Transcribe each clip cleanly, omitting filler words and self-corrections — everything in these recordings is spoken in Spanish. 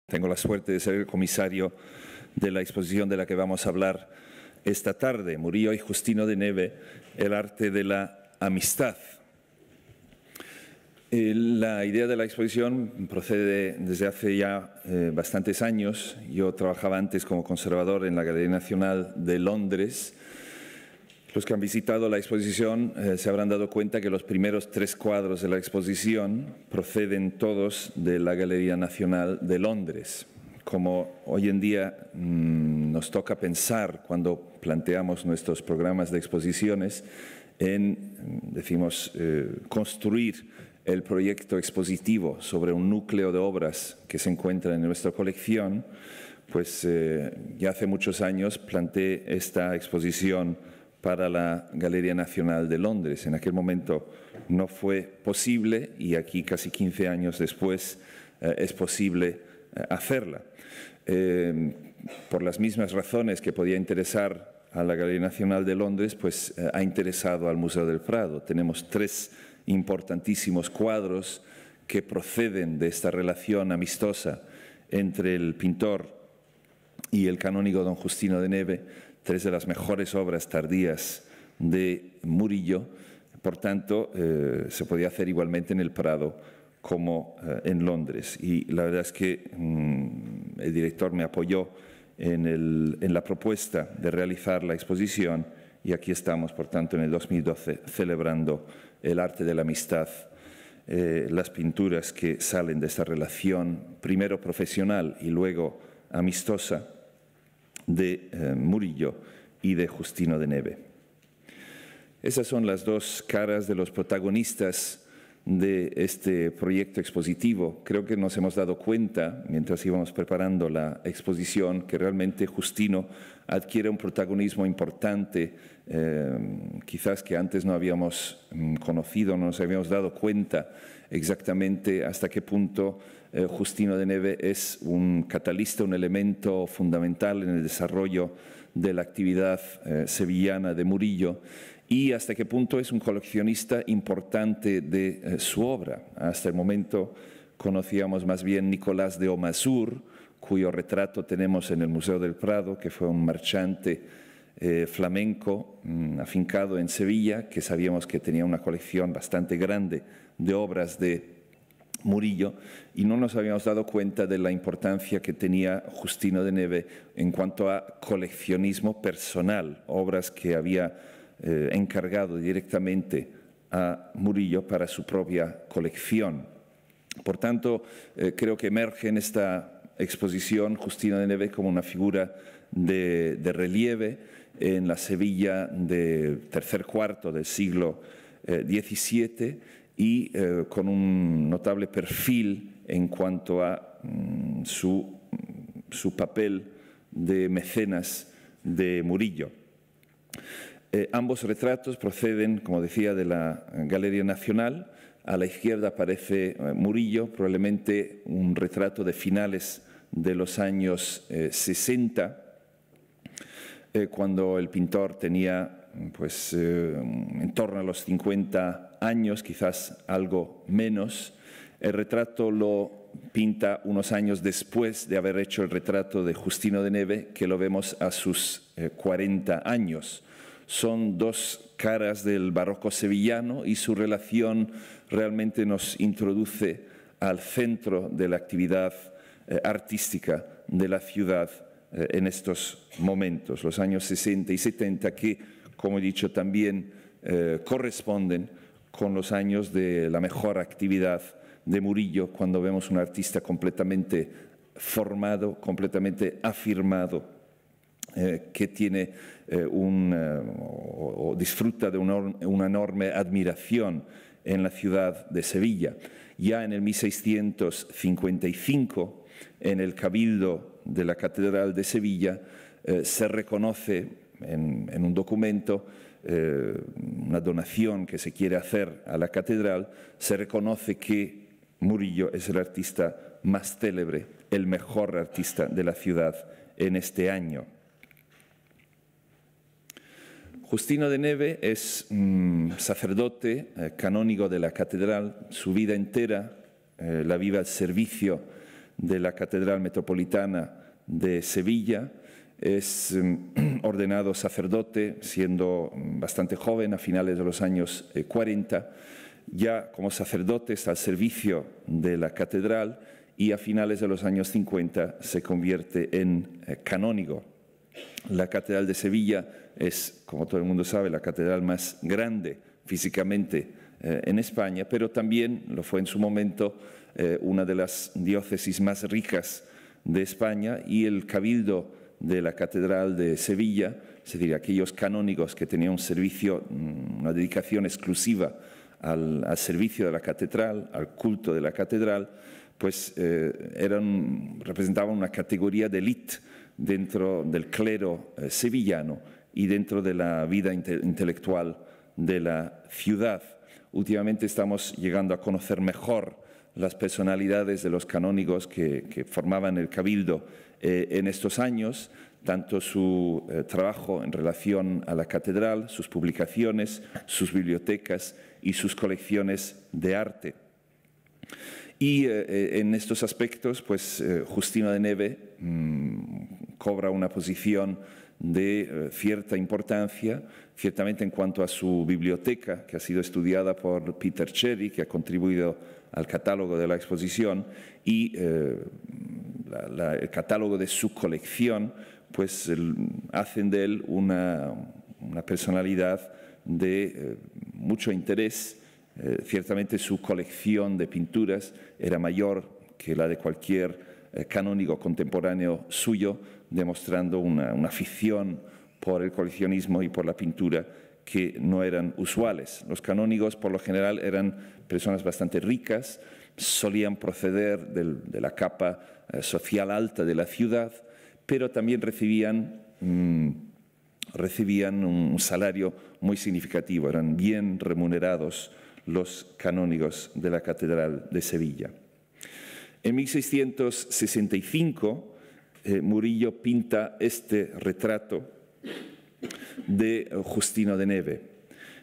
Tengo la suerte de ser el comisario de la exposición de la que vamos a hablar esta tarde, Murillo y Justino de Neve, el arte de la amistad. La idea de la exposición procede desde hace ya bastantes años. Yo trabajaba antes como conservador en la Galería Nacional de Londres. Los que han visitado la exposición se habrán dado cuenta que los primeros 3 cuadros de la exposición proceden todos de la Galería Nacional de Londres. Como hoy en día nos toca pensar cuando planteamos nuestros programas de exposiciones en, decimos, construir el proyecto expositivo sobre un núcleo de obras que se encuentran en nuestra colección, pues ya hace muchos años planteé esta exposición para la Galería Nacional de Londres. En aquel momento no fue posible y aquí casi 15 años después es posible hacerla. Por las mismas razones que podía interesar a la Galería Nacional de Londres, pues ha interesado al Museo del Prado. Tenemos 3 importantísimos cuadros que proceden de esta relación amistosa entre el pintor y el canónigo don Justino de Neve, 3 de las mejores obras tardías de Murillo. Por tanto, se podía hacer igualmente en el Prado como en Londres. Y la verdad es que el director me apoyó en la propuesta de realizar la exposición y aquí estamos, por tanto, en el 2012 celebrando el arte de la amistad, las pinturas que salen de esta relación, primero profesional y luego amistosa, de Murillo y de Justino de Neve. Esas son las 2 caras de los protagonistas de este proyecto expositivo. Creo que nos hemos dado cuenta, mientras íbamos preparando la exposición, que realmente Justino adquiere un protagonismo importante, quizás que antes no habíamos conocido, no nos habíamos dado cuenta exactamente hasta qué punto Justino de Neve es un catalista, un elemento fundamental en el desarrollo de la actividad sevillana de Murillo y hasta qué punto es un coleccionista importante de su obra. Hasta el momento conocíamos más bien Nicolás de Aumazur, cuyo retrato tenemos en el Museo del Prado, que fue un marchante flamenco afincado en Sevilla, que sabíamos que tenía una colección bastante grande de obras de Murillo, y no nos habíamos dado cuenta de la importancia que tenía Justino de Neve en cuanto a coleccionismo personal, obras que había encargado directamente a Murillo para su propia colección. Por tanto, creo que emerge en esta exposición Justino de Neve como una figura de relieve en la Sevilla del tercer cuarto del siglo XVII y con un notable perfil en cuanto a su papel de mecenas de Murillo. Ambos retratos proceden, como decía, de la Galería Nacional. A la izquierda aparece Murillo, probablemente un retrato de finales de los años 60, cuando el pintor tenía pues, en torno a los 50 años, quizás algo menos. El retrato lo pinta unos años después de haber hecho el retrato de Justino de Neve, que lo vemos a sus 40 años. Son 2 caras del barroco sevillano y su relación realmente nos introduce al centro de la actividad artística de la ciudad en estos momentos, los años 60 y 70, que, como he dicho, también corresponden con los años de la mejor actividad de Murillo, cuando vemos un artista completamente formado, completamente afirmado, que tiene o disfruta de una enorme admiración en la ciudad de Sevilla. Ya en el 1655, en el Cabildo de la Catedral de Sevilla, se reconoce en un documento, una donación que se quiere hacer a la catedral, se reconoce que Murillo es el artista más célebre, el mejor artista de la ciudad en este año. Justino de Neve es sacerdote canónigo de la catedral. Su vida entera la vive al servicio de la Catedral Metropolitana de Sevilla. Es ordenado sacerdote siendo bastante joven, a finales de los años 40. Ya como sacerdote está al servicio de la catedral y a finales de los años 50 se convierte en canónigo. La Catedral de Sevilla es, como todo el mundo sabe, la catedral más grande físicamente en España, pero también lo fue en su momento una de las diócesis más ricas de España, y el cabildo de la Catedral de Sevilla, es decir, aquellos canónigos que tenían un servicio, una dedicación exclusiva al servicio de la catedral, al culto de la catedral, pues representaban una categoría de élite dentro del clero sevillano y dentro de la vida intelectual de la ciudad. Últimamente estamos llegando a conocer mejor las personalidades de los canónigos que formaban el cabildo en estos años, tanto su trabajo en relación a la catedral, sus publicaciones, sus bibliotecas y sus colecciones de arte. Y en estos aspectos, pues Justino de Neve cobra una posición de cierta importancia, ciertamente en cuanto a su biblioteca, que ha sido estudiada por Peter Cherry, que ha contribuido al catálogo de la exposición, y el catálogo de su colección, pues hacen de él una personalidad de mucho interés. Ciertamente su colección de pinturas era mayor que la de cualquier canónigo contemporáneo suyo, demostrando una afición por el coleccionismo y por la pintura que no eran usuales. Los canónigos, por lo general, eran personas bastante ricas, solían proceder de la capa social alta de la ciudad, pero también recibían un salario muy significativo, eran bien remunerados los canónigos de la Catedral de Sevilla. En 1665, Murillo pinta este retrato de Justino de Neve.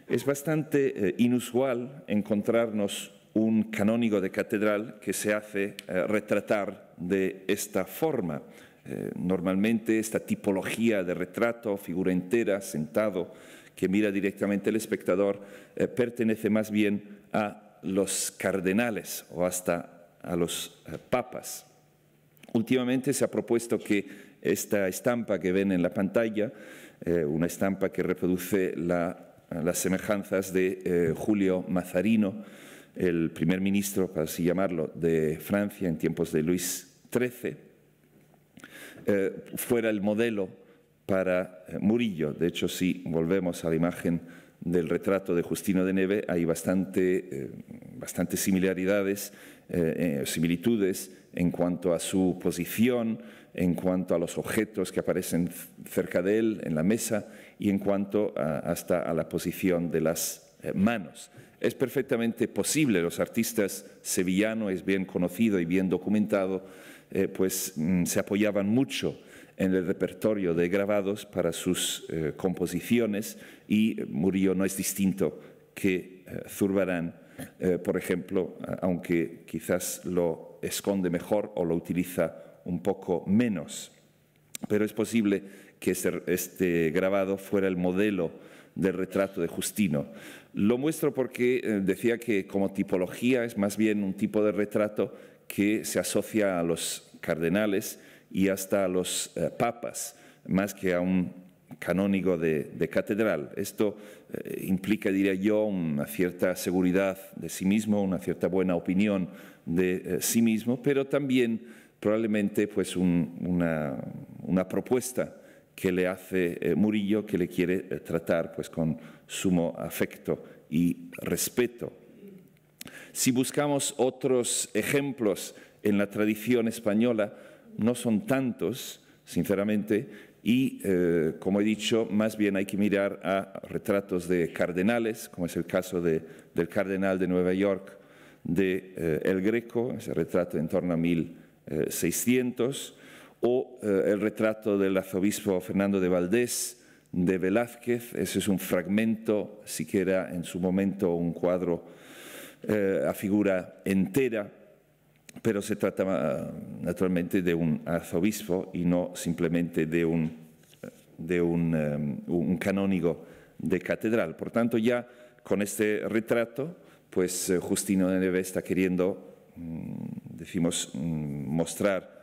Es bastante inusual encontrarnos un canónigo de catedral que se hace retratar de esta forma. Normalmente esta tipología de retrato, figura entera, sentado, que mira directamente al espectador, pertenece más bien a los cardenales o hasta a los papas. Últimamente se ha propuesto que esta estampa que ven en la pantalla, una estampa que reproduce las semejanzas de Julio Mazarino, el primer ministro, para así llamarlo, de Francia en tiempos de Luis XIII, fuera el modelo para Murillo. De hecho, si volvemos a la imagen del retrato de Justino de Neve, hay bastantes similaridades, similitudes en cuanto a su posición, en cuanto a los objetos que aparecen cerca de él en la mesa y en cuanto hasta a la posición de las manos. Es perfectamente posible, los artistas sevillanos, es bien conocido y bien documentado, pues se apoyaban mucho en el repertorio de grabados para sus composiciones, y Murillo no es distinto que Zurbarán, por ejemplo, aunque quizás lo esconde mejor o lo utiliza un poco menos. Pero es posible que este grabado fuera el modelo del retrato de Justino. Lo muestro porque decía que como tipología es más bien un tipo de retrato que se asocia a los cardenales y hasta a los papas, más que a un canónigo de catedral. Esto implica, diría yo, una cierta seguridad de sí mismo, una cierta buena opinión de sí mismo, pero también probablemente pues una propuesta que le hace Murillo, que le quiere tratar pues con sumo afecto y respeto. Si buscamos otros ejemplos en la tradición española, no son tantos, sinceramente, y, como he dicho, más bien hay que mirar a retratos de cardenales, como es el caso del cardenal de Nueva York, de El Greco, ese retrato en torno a 1600, o el retrato del arzobispo Fernando de Valdés, de Velázquez. Ese es un fragmento, siquiera en su momento un cuadro a figura entera. pero se trata naturalmente de un arzobispo y no simplemente de un canónigo de catedral. Por tanto, ya con este retrato, pues Justino de Neve está queriendo, decimos, mostrar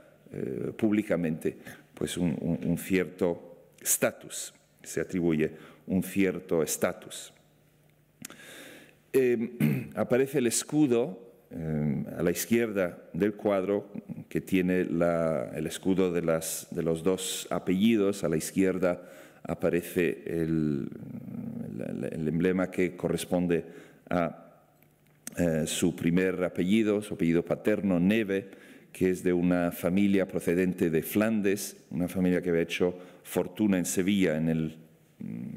públicamente pues un cierto estatus, se atribuye un cierto estatus. Aparece el escudo a la izquierda del cuadro, que tiene el escudo de los dos apellidos. A la izquierda aparece el emblema que corresponde a su primer apellido, su apellido paterno, Neve, que es de una familia procedente de Flandes, una familia que había hecho fortuna en Sevilla en el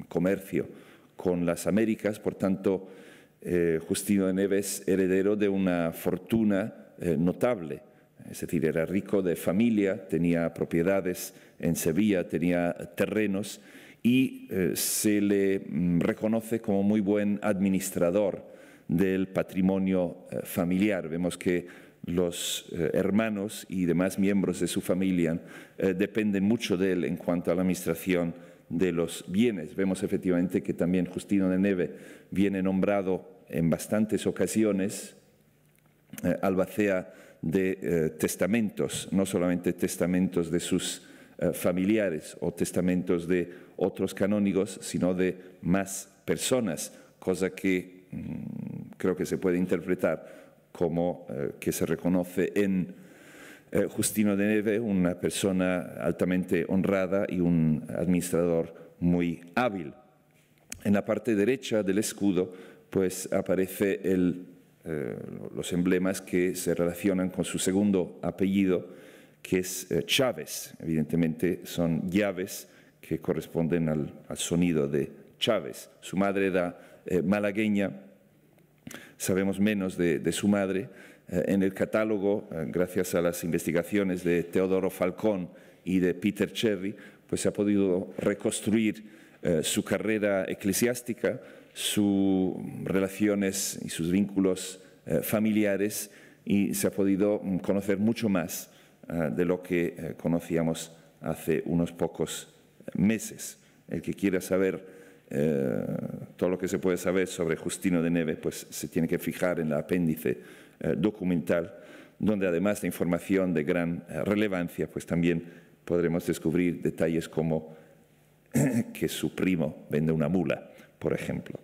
comercio con las Américas. Por tanto, Justino de Neve es heredero de una fortuna notable, es decir, era rico de familia, tenía propiedades en Sevilla, tenía terrenos y se le reconoce como muy buen administrador del patrimonio familiar. Vemos que los hermanos y demás miembros de su familia dependen mucho de él en cuanto a la administración de los bienes. Vemos efectivamente que también Justino de Neve viene nombrado en bastantes ocasiones albacea de testamentos, no solamente testamentos de sus familiares o testamentos de otros canónigos, sino de más personas, cosa que creo que se puede interpretar como que se reconoce en Justino de Neve una persona altamente honrada y un administrador muy hábil. En la parte derecha del escudo pues aparece los emblemas que se relacionan con su segundo apellido, que es Chávez. Evidentemente son llaves que corresponden al sonido de Chávez. Su madre era malagueña, sabemos menos de su madre. En el catálogo, gracias a las investigaciones de Teodoro Falcón y de Peter Cherry, pues se ha podido reconstruir su carrera eclesiástica, sus relaciones y sus vínculos familiares, y se ha podido conocer mucho más de lo que conocíamos hace unos pocos meses. El que quiera saber todo lo que se puede saber sobre Justino de Neve, pues se tiene que fijar en el apéndice documental, donde además de información de gran relevancia, pues también podremos descubrir detalles como que su primo vende una mula, por ejemplo.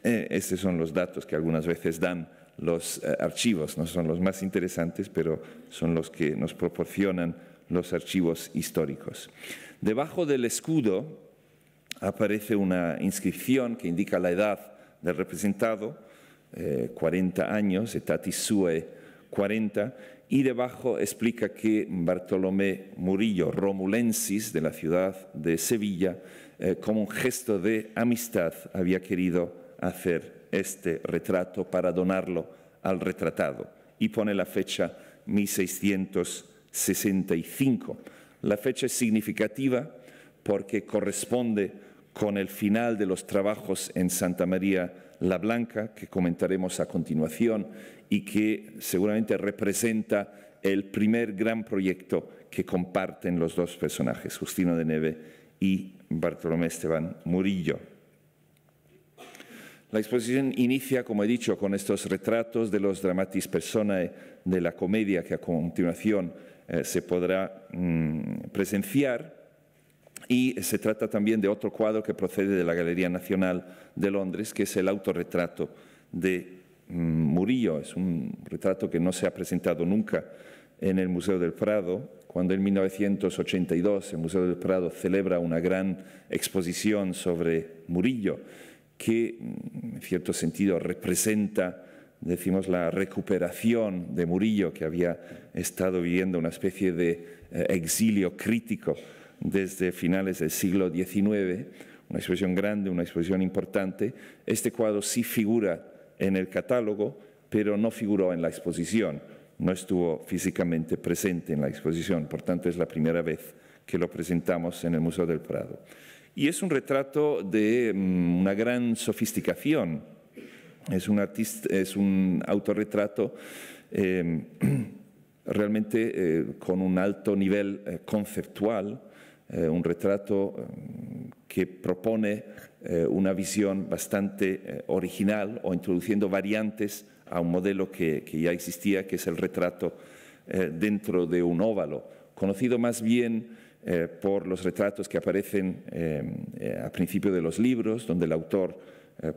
Estos son los datos que algunas veces dan los archivos, no son los más interesantes, pero son los que nos proporcionan los archivos históricos. Debajo del escudo aparece una inscripción que indica la edad del representado, 40 años, etatis sue 40, y debajo explica que Bartolomé Murillo Romulensis, de la ciudad de Sevilla, como un gesto de amistad había querido hacer este retrato para donarlo al retratado, y pone la fecha 1665. La fecha es significativa porque corresponde con el final de los trabajos en Santa María la Blanca, que comentaremos a continuación, y que seguramente representa el primer gran proyecto que comparten los dos personajes, Justino de Neve y Bartolomé Esteban Murillo. La exposición inicia, como he dicho, con estos retratos de los dramatis personae de la comedia, que a continuación se podrá presenciar. Y se trata también de otro cuadro que procede de la Galería Nacional de Londres, que es el autorretrato de Murillo. Es un retrato que no se ha presentado nunca en el Museo del Prado. Cuando en 1982 el Museo del Prado celebra una gran exposición sobre Murillo, que en cierto sentido representa, decimos, la recuperación de Murillo, que había estado viviendo una especie de exilio crítico desde finales del siglo XIX, una exposición grande, una exposición importante. Este cuadro sí figura en el catálogo, pero no figuró en la exposición, no estuvo físicamente presente en la exposición, por tanto es la primera vez que lo presentamos en el Museo del Prado. Y es un retrato de una gran sofisticación, es un autorretrato realmente con un alto nivel conceptual, un retrato que propone una visión bastante original o introduciendo variantes a un modelo que ya existía, que es el retrato dentro de un óvalo, conocido más bien por los retratos que aparecen al principio de los libros, donde el autor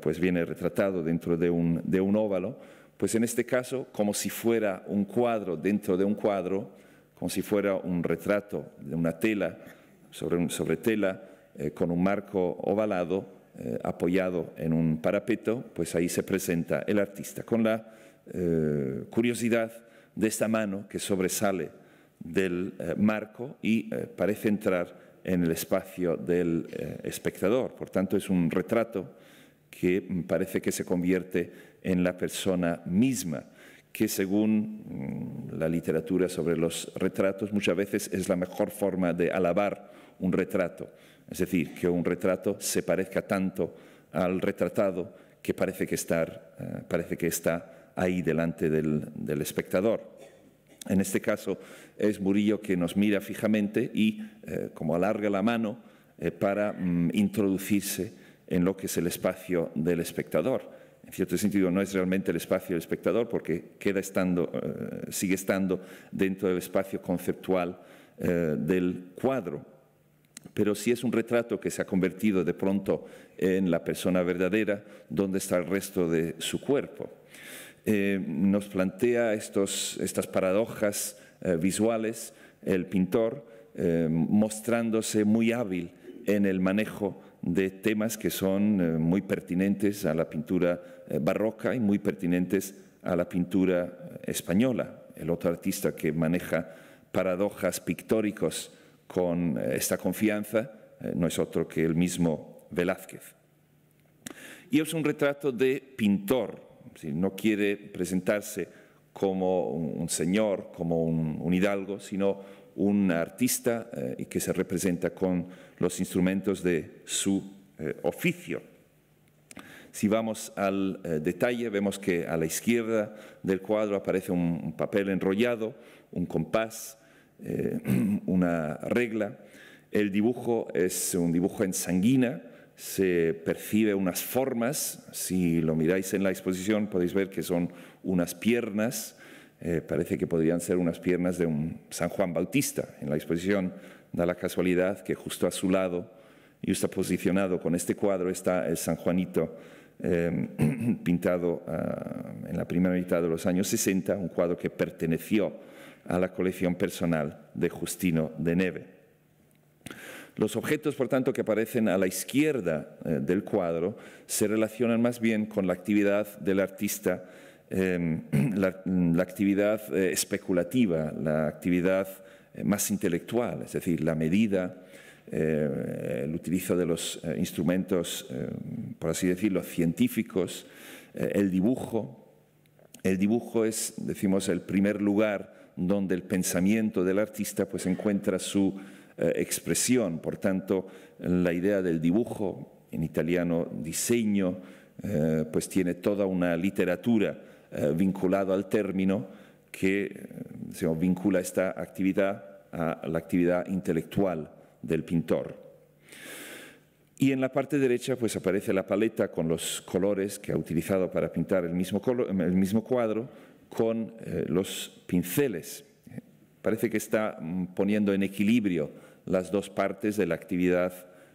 pues viene retratado dentro de un óvalo. Pues en este caso, como si fuera un cuadro dentro de un cuadro, como si fuera un retrato de una tela sobre tela, con un marco ovalado, apoyado en un parapeto, pues ahí se presenta el artista, con la curiosidad de esta mano que sobresale del marco y parece entrar en el espacio del espectador. Por tanto, es un retrato que parece que se convierte en la persona misma, que según la literatura sobre los retratos muchas veces es la mejor forma de alabar un retrato. Es decir, que un retrato se parezca tanto al retratado que parece que está ahí delante del espectador. En este caso es Murillo que nos mira fijamente y como alarga la mano para introducirse en lo que es el espacio del espectador. En cierto sentido no es realmente el espacio del espectador porque sigue estando dentro del espacio conceptual del cuadro. Pero sí es un retrato que se ha convertido de pronto en la persona verdadera, donde está el resto de su cuerpo. Nos plantea estas paradojas visuales el pintor, mostrándose muy hábil en el manejo de temas que son muy pertinentes a la pintura barroca y muy pertinentes a la pintura española. El otro artista que maneja paradojas pictóricos con esta confianza no es otro que el mismo Velázquez. Y es un retrato de pintor, no quiere presentarse como un señor, como un hidalgo, sino un artista y que se representa con los instrumentos de su oficio. Si vamos al detalle, vemos que a la izquierda del cuadro aparece un papel enrollado, un compás, una regla. El dibujo es un dibujo en sanguina, se percibe unas formas. Si lo miráis en la exposición podéis ver que son unas piernas, parece que podrían ser unas piernas de un San Juan Bautista. En la exposición da la casualidad que justo a su lado y está posicionado con este cuadro está el San Juanito pintado en la primera mitad de los años 60, un cuadro que perteneció a la colección personal de Justino de Neve. Los objetos, por tanto, que aparecen a la izquierda del cuadro se relacionan más bien con la actividad del artista, la actividad especulativa, la actividad más intelectual, es decir, la medida, el utilizo de los instrumentos, por así decirlo, científicos, el dibujo. El dibujo es, decimos, el primer lugar donde el pensamiento del artista pues encuentra su expresión. Por tanto, la idea del dibujo, en italiano diseño, pues tiene toda una literatura vinculada al término que vincula esta actividad a la actividad intelectual del pintor. Y en la parte derecha pues aparece la paleta con los colores que ha utilizado para pintar el mismo cuadro, con los pinceles. Parece que está poniendo en equilibrio las dos partes de la actividad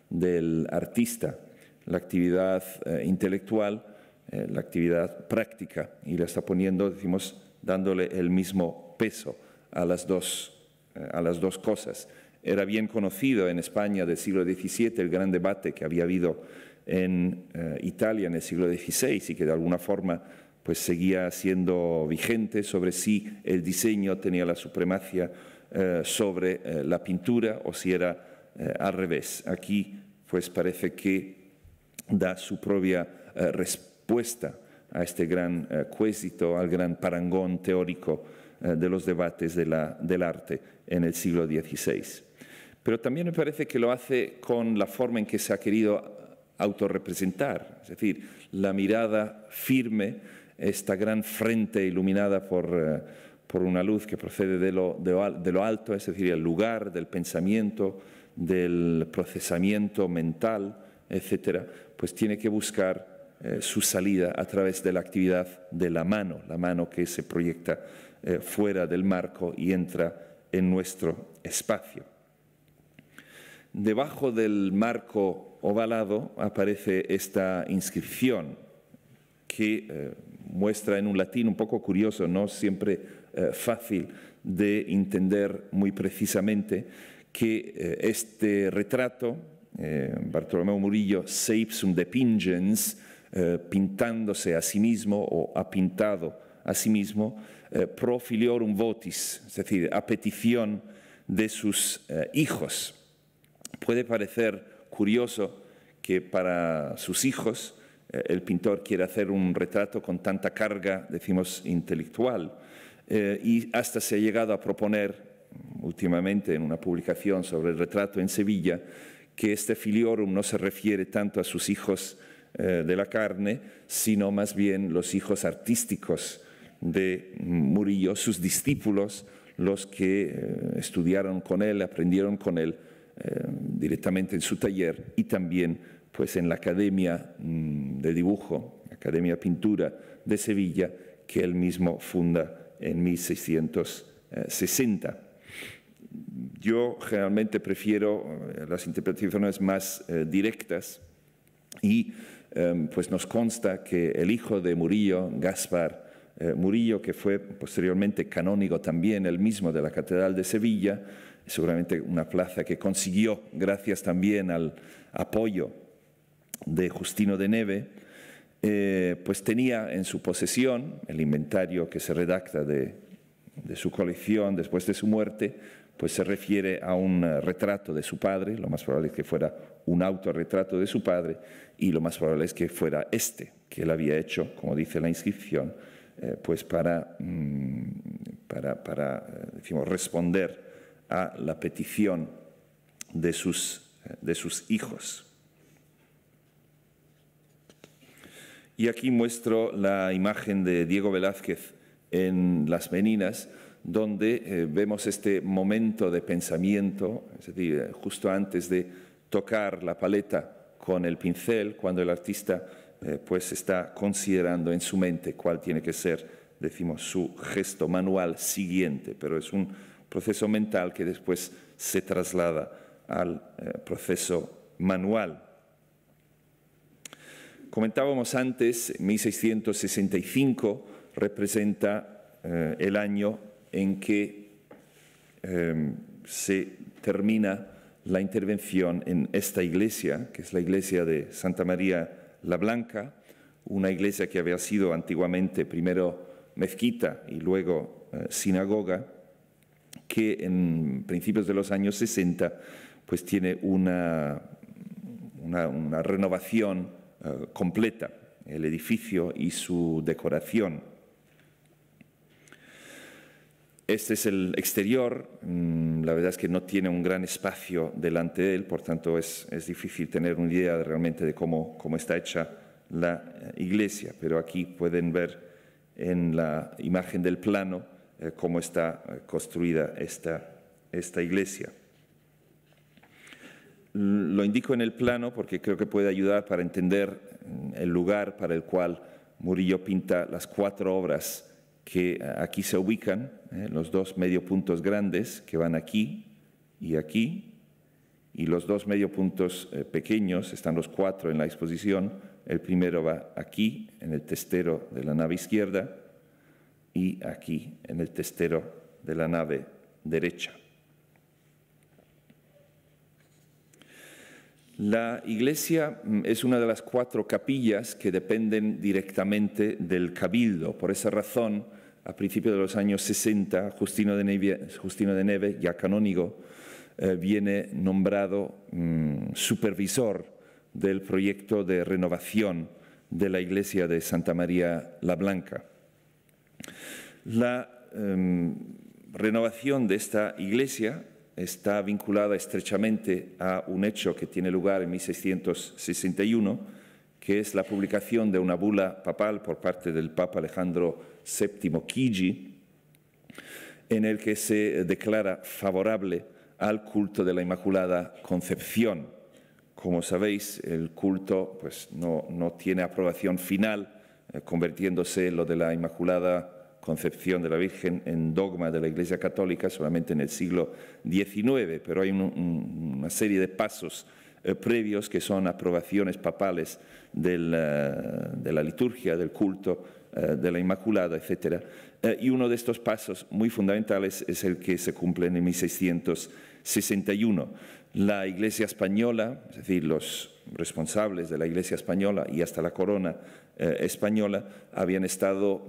del artista, la actividad intelectual, la actividad práctica, y la está poniendo, decimos, dándole el mismo peso a las dos cosas. Era bien conocido en España del siglo XVII el gran debate que había habido en Italia en el siglo XVI y que de alguna forma pues seguía siendo vigente sobre si el diseño tenía la supremacía sobre la pintura o si era al revés. Aquí pues parece que da su propia respuesta a este gran quesito, al gran parangón teórico de los debates del arte en el siglo XVI. Pero también me parece que lo hace con la forma en que se ha querido autorrepresentar, es decir, la mirada firme, esta gran frente iluminada por por una luz que procede de lo alto, es decir, el lugar del pensamiento, del procesamiento mental, etcétera, pues tiene que buscar su salida a través de la actividad de la mano que se proyecta fuera del marco y entra en nuestro espacio. Debajo del marco ovalado aparece esta inscripción que muestra en un latín un poco curioso, no siempre fácil de entender muy precisamente, que este retrato, Bartolomeo Murillo, se ipsum depingens, pintándose a sí mismo o ha pintado a sí mismo, pro filiorum votis, es decir, a petición de sus hijos. Puede parecer curioso que para sus hijos el pintor quiera hacer un retrato con tanta carga, decimos, intelectual, y hasta se ha llegado a proponer últimamente en una publicación sobre el retrato en Sevilla que este filiorum no se refiere tanto a sus hijos de la carne, sino más bien los hijos artísticos de Murillo, sus discípulos, los que estudiaron con él, aprendieron con él directamente en su taller y también pues, en la Academia de Dibujo, Academia Pintura de Sevilla, que él mismo funda en 1660. Yo generalmente prefiero las interpretaciones más directas y pues nos consta que el hijo de Murillo, Gaspar Murillo, que fue posteriormente canónigo también él mismo de la Catedral de Sevilla, seguramente una plaza que consiguió gracias también al apoyo de Justino de Neve, pues tenía en su posesión el inventario que se redacta de su colección después de su muerte, pues se refiere a un retrato de su padre, lo más probable es que fuera un autorretrato de su padre y lo más probable es que fuera este, que él había hecho, como dice la inscripción, pues para decimos, responder a la petición de sus hijos. Y aquí muestro la imagen de Diego Velázquez en Las Meninas, donde vemos este momento de pensamiento, es decir, justo antes de tocar la paleta con el pincel, cuando el artista pues está considerando en su mente cuál tiene que ser, decimos, su gesto manual siguiente, pero es un proceso mental que después se traslada al proceso manual. Comentábamos antes, 1665 representa el año en que se termina la intervención en esta iglesia, que es la iglesia de Santa María la Blanca, una iglesia que había sido antiguamente primero mezquita y luego sinagoga, que en principios de los años 60 pues tiene una renovación completa, el edificio y su decoración. Este es el exterior, la verdad es que no tiene un gran espacio delante de él, por tanto es difícil tener una idea realmente de cómo está hecha la iglesia, pero aquí pueden ver en la imagen del plano cómo está construida esta iglesia. Lo indico en el plano porque creo que puede ayudar para entender el lugar para el cual Murillo pinta las 4 obras que aquí se ubican, los 2 mediopuntos grandes que van aquí, y los 2 mediopuntos pequeños, están los 4 en la exposición. El primero va aquí, en el testero de la nave izquierda, y aquí, en el testero de la nave derecha. La iglesia es una de las 4 capillas que dependen directamente del cabildo. Por esa razón, a principios de los años 60, Justino de Neve, ya canónigo, viene nombrado supervisor del proyecto de renovación de la iglesia de Santa María la Blanca. La renovación de esta iglesia está vinculada estrechamente a un hecho que tiene lugar en 1661, que es la publicación de una bula papal por parte del Papa Alejandro VII Chigi, en el que se declara favorable al culto de la Inmaculada Concepción. Como sabéis, el culto pues, no tiene aprobación final, convirtiéndose lo de la Inmaculada Concepción de la Virgen en dogma de la Iglesia Católica solamente en el siglo XIX, pero hay una serie de pasos previos que son aprobaciones papales de la liturgia, del culto de la Inmaculada, etc. Y uno de estos pasos muy fundamentales es el que se cumple en 1661. La Iglesia española, es decir, los responsables de la Iglesia española y hasta la corona española, habían estado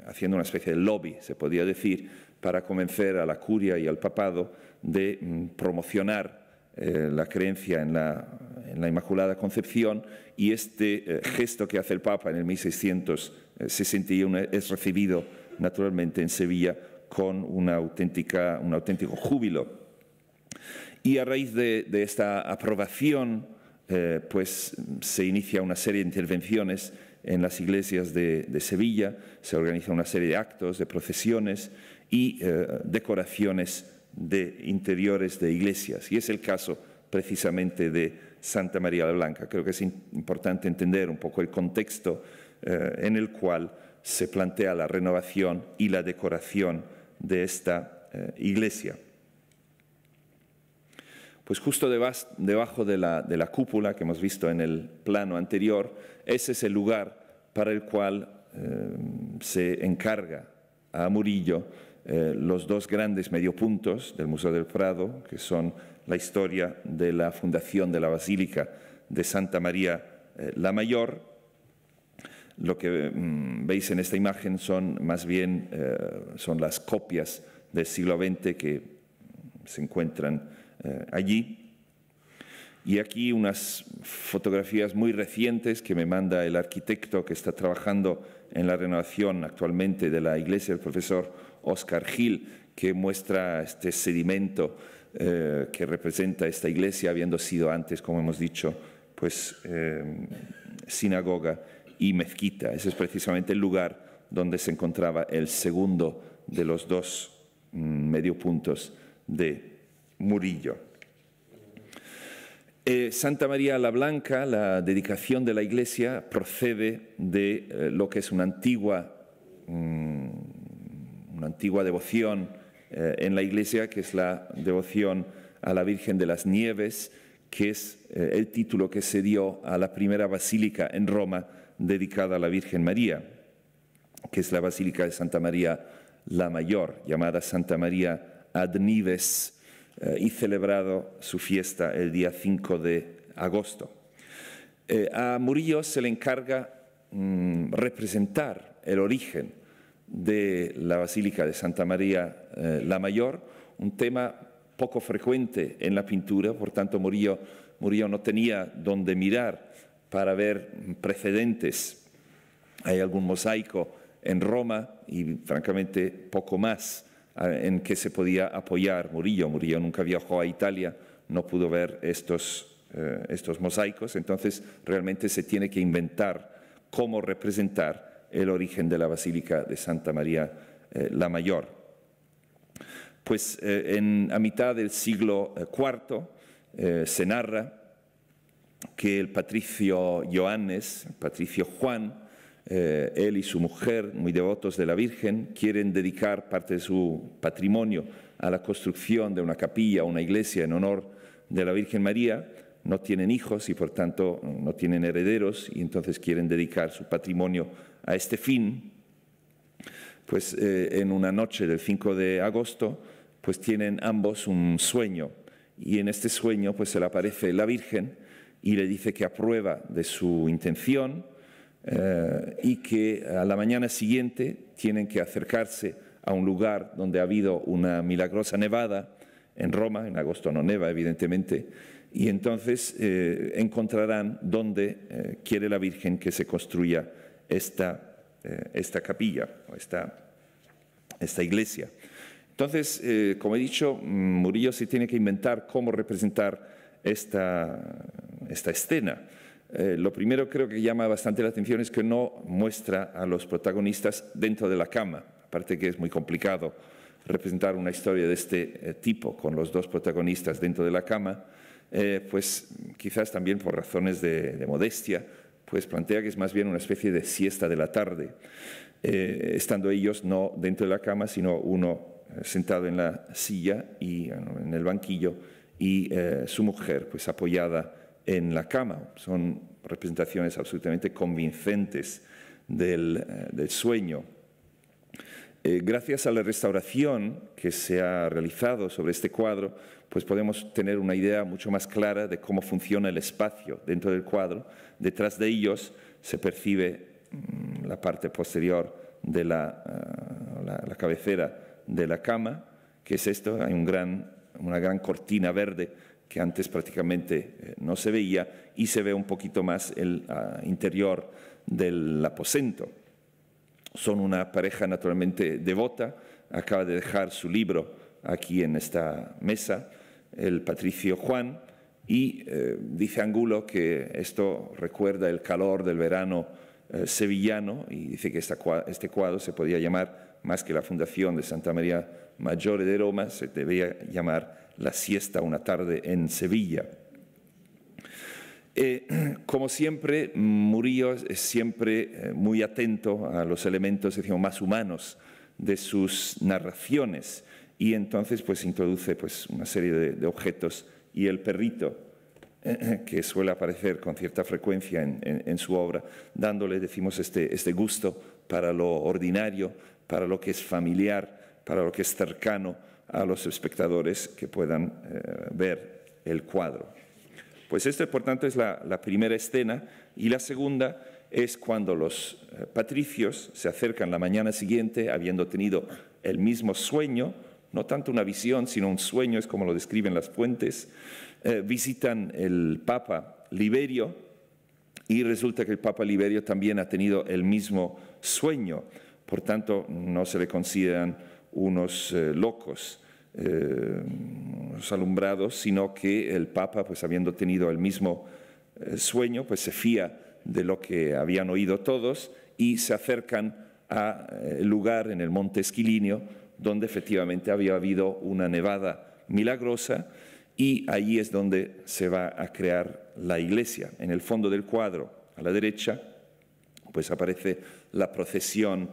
haciendo una especie de lobby, se podría decir, para convencer a la curia y al papado de promocionar la creencia en la Inmaculada Concepción, y este gesto que hace el Papa en el 1661 es recibido naturalmente en Sevilla con un auténtico júbilo. Y a raíz de esta aprobación, pues se inicia una serie de intervenciones en las iglesias de Sevilla, se organiza una serie de actos, de procesiones y decoraciones de interiores de iglesias. Y es el caso precisamente de Santa María la Blanca. Creo que es importante entender un poco el contexto en el cual se plantea la renovación y la decoración de esta iglesia. Pues justo debajo de la cúpula que hemos visto en el plano anterior, ese es el lugar para el cual se encarga a Murillo los dos grandes mediopuntos del Museo del Prado, que son la historia de la fundación de la Basílica de Santa María la Mayor. Lo que veis en esta imagen son más bien son las copias del siglo XX que se encuentran allí. Y aquí unas fotografías muy recientes que me manda el arquitecto que está trabajando en la renovación actualmente de la iglesia, el profesor Óscar Gil, que muestra este sedimento que representa esta iglesia, habiendo sido antes, como hemos dicho, pues sinagoga y mezquita. Ese es precisamente el lugar donde se encontraba el segundo de los dos mediopuntos de Murillo. Santa María la Blanca, la dedicación de la iglesia, procede de lo que es una antigua devoción en la iglesia, que es la devoción a la Virgen de las Nieves, que es el título que se dio a la primera basílica en Roma dedicada a la Virgen María, que es la Basílica de Santa María la Mayor, llamada Santa María ad Nives, y celebrado su fiesta el día 5 de agosto. A Murillo se le encarga representar el origen de la Basílica de Santa María la Mayor, un tema poco frecuente en la pintura, por tanto Murillo no tenía dónde mirar para ver precedentes. Hay algún mosaico en Roma y francamente poco más en que se podía apoyar Murillo. Murillo nunca viajó a Italia, no pudo ver estos mosaicos, entonces realmente se tiene que inventar cómo representar el origen de la Basílica de Santa María la Mayor. Pues a mitad del siglo IV se narra que el patricio Johannes, el patricio Juan, él y su mujer, muy devotos de la Virgen, quieren dedicar parte de su patrimonio a la construcción de una capilla, una iglesia en honor de la Virgen María. No tienen hijos y por tanto no tienen herederos y entonces quieren dedicar su patrimonio a este fin. Pues en una noche del 5 de agosto pues tienen ambos un sueño y en este sueño pues se le aparece la Virgen y le dice que aprueba de su intención y que a la mañana siguiente tienen que acercarse a un lugar donde ha habido una milagrosa nevada en Roma. En agosto no neva, evidentemente, y entonces encontrarán donde quiere la Virgen que se construya esta capilla, o esta iglesia. Entonces, como he dicho, Murillo se tiene que inventar cómo representar esta escena. Lo primero creo que llama bastante la atención es que no muestra a los protagonistas dentro de la cama. aparte que es muy complicado representar una historia de este tipo con los dos protagonistas dentro de la cama, pues quizás también por razones de modestia, pues plantea que es más bien una especie de siesta de la tarde, estando ellos no dentro de la cama, sino uno sentado en la silla y en el banquillo y su mujer pues apoyada en la cama. Son representaciones absolutamente convincentes del sueño. Gracias a la restauración que se ha realizado sobre este cuadro, pues podemos tener una idea mucho más clara de cómo funciona el espacio dentro del cuadro. Detrás de ellos se percibe la parte posterior de la cabecera de la cama. ¿Qué es esto? Hay una gran cortina verde que antes prácticamente no se veía, y se ve un poquito más el interior del aposento. Son una pareja naturalmente devota, acaba de dejar su libro aquí en esta mesa, el patricio Juan, y dice Angulo que esto recuerda el calor del verano sevillano, y dice que este cuadro se podía llamar, más que la fundación de Santa María Maggiore de Roma, se debía llamar La siesta una tarde en Sevilla. Como siempre, Murillo es siempre muy atento a los elementos, decimos, más humanos de sus narraciones, y entonces pues introduce pues una serie de objetos, y el perrito que suele aparecer con cierta frecuencia en su obra, dándole, decimos, este gusto para lo ordinario, para lo que es familiar, para lo que es cercano a los espectadores que puedan ver el cuadro. Pues esto, por tanto, es la primera escena, y la segunda es cuando los patricios se acercan la mañana siguiente, habiendo tenido el mismo sueño, no tanto una visión, sino un sueño, es como lo describen las fuentes, visitan el Papa Liberio, y resulta que el Papa Liberio también ha tenido el mismo sueño. Por tanto, no se le consideran unos locos, unos alumbrados, sino que el Papa, pues habiendo tenido el mismo sueño, pues se fía de lo que habían oído todos, y se acercan al lugar en el Monte Esquilinio, donde efectivamente había habido una nevada milagrosa, y allí es donde se va a crear la iglesia. En el fondo del cuadro, a la derecha, pues aparece la procesión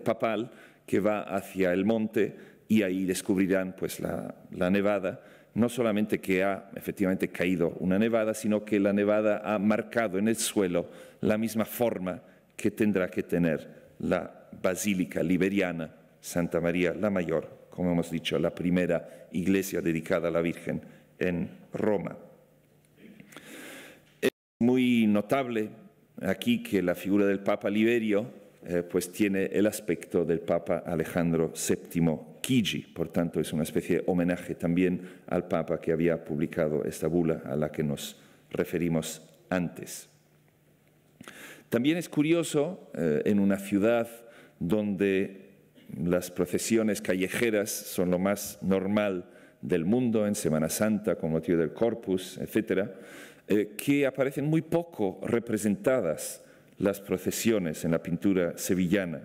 papal que va hacia el monte, y ahí descubrirán pues la nevada. No solamente que ha efectivamente caído una nevada, sino que la nevada ha marcado en el suelo la misma forma que tendrá que tener la Basílica Liberiana Santa María la Mayor, como hemos dicho, la primera iglesia dedicada a la Virgen en Roma. Es muy notable aquí que la figura del Papa Liberio pues tiene el aspecto del Papa Alejandro VII Chigi, por tanto es una especie de homenaje también al Papa que había publicado esta bula a la que nos referimos antes. También es curioso, en una ciudad donde las procesiones callejeras son lo más normal del mundo, en Semana Santa, con motivo del Corpus, etc., que aparecen muy poco representadas las procesiones en la pintura sevillana.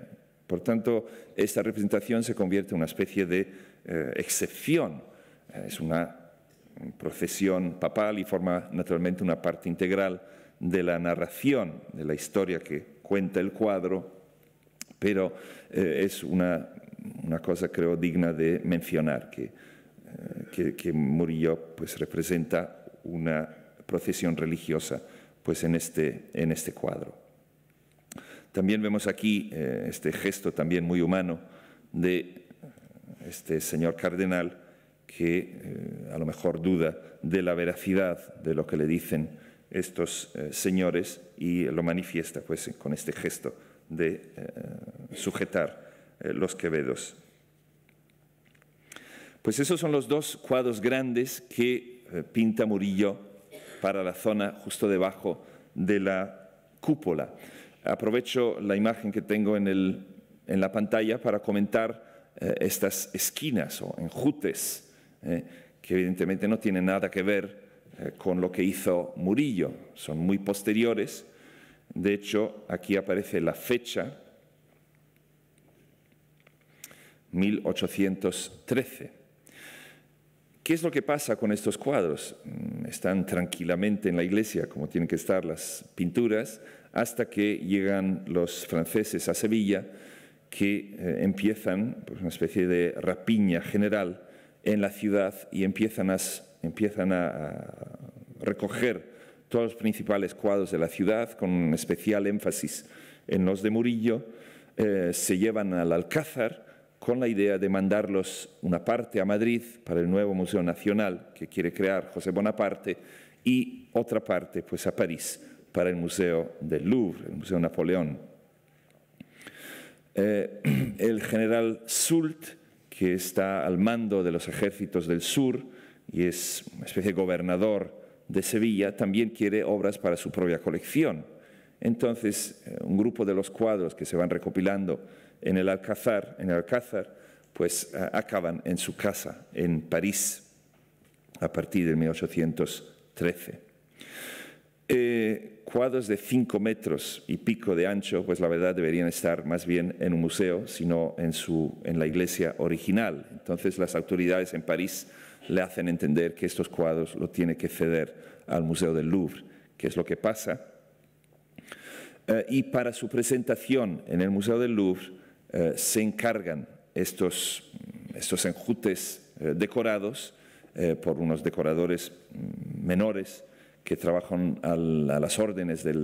Por tanto, esta representación se convierte en una especie de excepción. Es una procesión papal y forma naturalmente una parte integral de la narración, de la historia que cuenta el cuadro, pero es una cosa, creo, digna de mencionar, que Murillo pues, representa una procesión religiosa pues, en este cuadro. También vemos aquí este gesto también muy humano de este señor cardenal que a lo mejor duda de la veracidad de lo que le dicen estos señores, y lo manifiesta pues, con este gesto de sujetar los quevedos. Pues esos son los dos cuadros grandes que pinta Murillo para la zona justo debajo de la cúpula. Aprovecho la imagen que tengo en la pantalla para comentar estas esquinas o enjutes, que evidentemente no tienen nada que ver con lo que hizo Murillo, son muy posteriores. De hecho, aquí aparece la fecha 1813. ¿Qué es lo que pasa con estos cuadros? Están tranquilamente en la iglesia, como tienen que estar las pinturas, hasta que llegan los franceses a Sevilla, que empiezan pues, una especie de rapiña general en la ciudad y empiezan a recoger todos los principales cuadros de la ciudad, con un especial énfasis en los de Murillo. Se llevan al Alcázar con la idea de mandarlos una parte a Madrid para el nuevo Museo Nacional que quiere crear José Bonaparte y otra parte pues, a París para el Museo del Louvre, el Museo Napoleón. El general Soult, que está al mando de los ejércitos del sur y es una especie de gobernador de Sevilla, también quiere obras para su propia colección. Entonces, un grupo de los cuadros que se van recopilando en el Alcázar, pues acaban en su casa, en París, a partir de 1813. Cuadros de 5 metros y pico de ancho, pues la verdad deberían estar más bien en un museo, sino en la iglesia original. Entonces las autoridades en París le hacen entender que estos cuadros lo tiene que ceder al Museo del Louvre, que es lo que pasa. Y para su presentación en el Museo del Louvre se encargan estos enjutes decorados por unos decoradores menores que trabajan a las órdenes de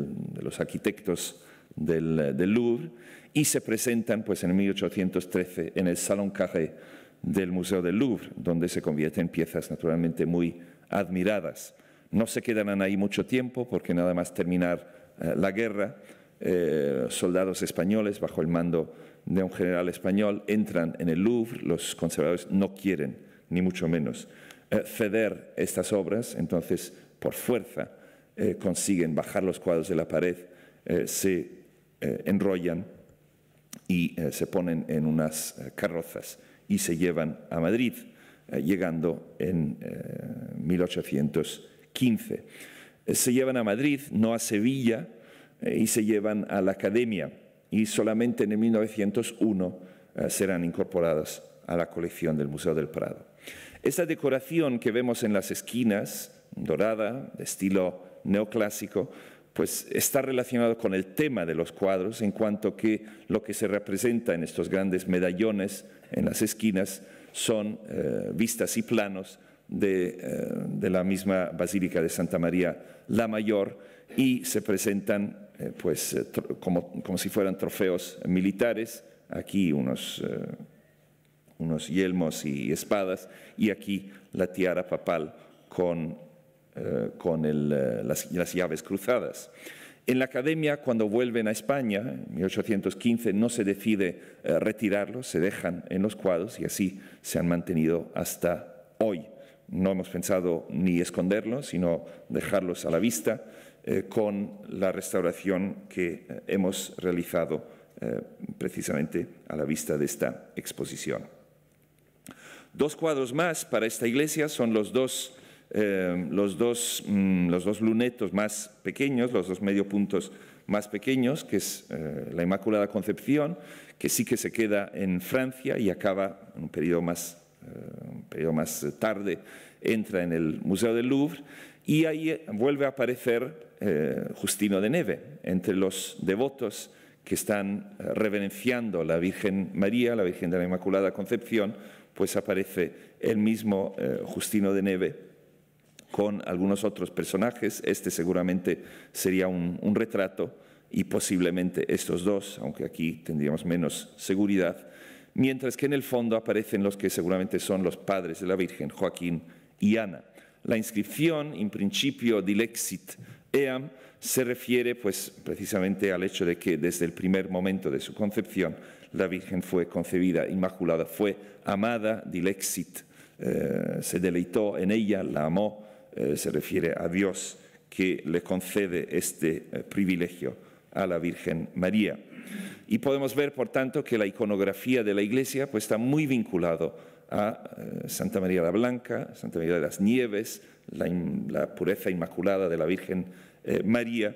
los arquitectos del Louvre y se presentan pues, en 1813 en el Salón Carré del Museo del Louvre, donde se convierten en piezas naturalmente muy admiradas. No se quedarán ahí mucho tiempo porque nada más terminar la guerra, soldados españoles bajo el mando de un general español entran en el Louvre. Los conservadores no quieren, ni mucho menos, ceder estas obras, entonces por fuerza consiguen bajar los cuadros de la pared, se enrollan y se ponen en unas carrozas y se llevan a Madrid, llegando en 1815. Se llevan a Madrid, no a Sevilla, y se llevan a la Academia, y solamente en 1901 serán incorporadas a la colección del Museo del Prado. Esta decoración que vemos en las esquinas, dorada, de estilo neoclásico, pues está relacionado con el tema de los cuadros, en cuanto que lo que se representa en estos grandes medallones en las esquinas son vistas y planos de la misma Basílica de Santa María la Mayor, y se presentan pues, como si fueran trofeos militares. Aquí unos yelmos y espadas, y aquí la tiara papal con las llaves cruzadas. En la Academia, cuando vuelven a España, en 1815, no se decide retirarlos, se dejan en los cuadros y así se han mantenido hasta hoy. No hemos pensado ni esconderlos, sino dejarlos a la vista con la restauración que hemos realizado precisamente a la vista de esta exposición. 2 cuadros más para esta iglesia son los dos lunetos más pequeños, los 2 mediopuntos más pequeños, que es la Inmaculada Concepción, que sí que se queda en Francia y acaba en un periodo más tarde, entra en el Museo del Louvre, y ahí vuelve a aparecer Justino de Neve, entre los devotos que están reverenciando a la Virgen María, la Virgen de la Inmaculada Concepción, pues aparece el mismo Justino de Neve con algunos otros personajes. Este seguramente sería un retrato, y posiblemente estos dos, aunque aquí tendríamos menos seguridad, mientras que en el fondo aparecen los que seguramente son los padres de la Virgen, Joaquín y Ana. La inscripción, in principio dilexit eam, se refiere pues, precisamente al hecho de que desde el primer momento de su concepción la Virgen fue concebida inmaculada, fue amada, dilexit, se deleitó en ella, la amó, se refiere a Dios que le concede este privilegio a la Virgen María. Y podemos ver, por tanto, que la iconografía de la Iglesia pues, está muy vinculado a Santa María la Blanca, Santa María de las Nieves, la pureza inmaculada de la Virgen María,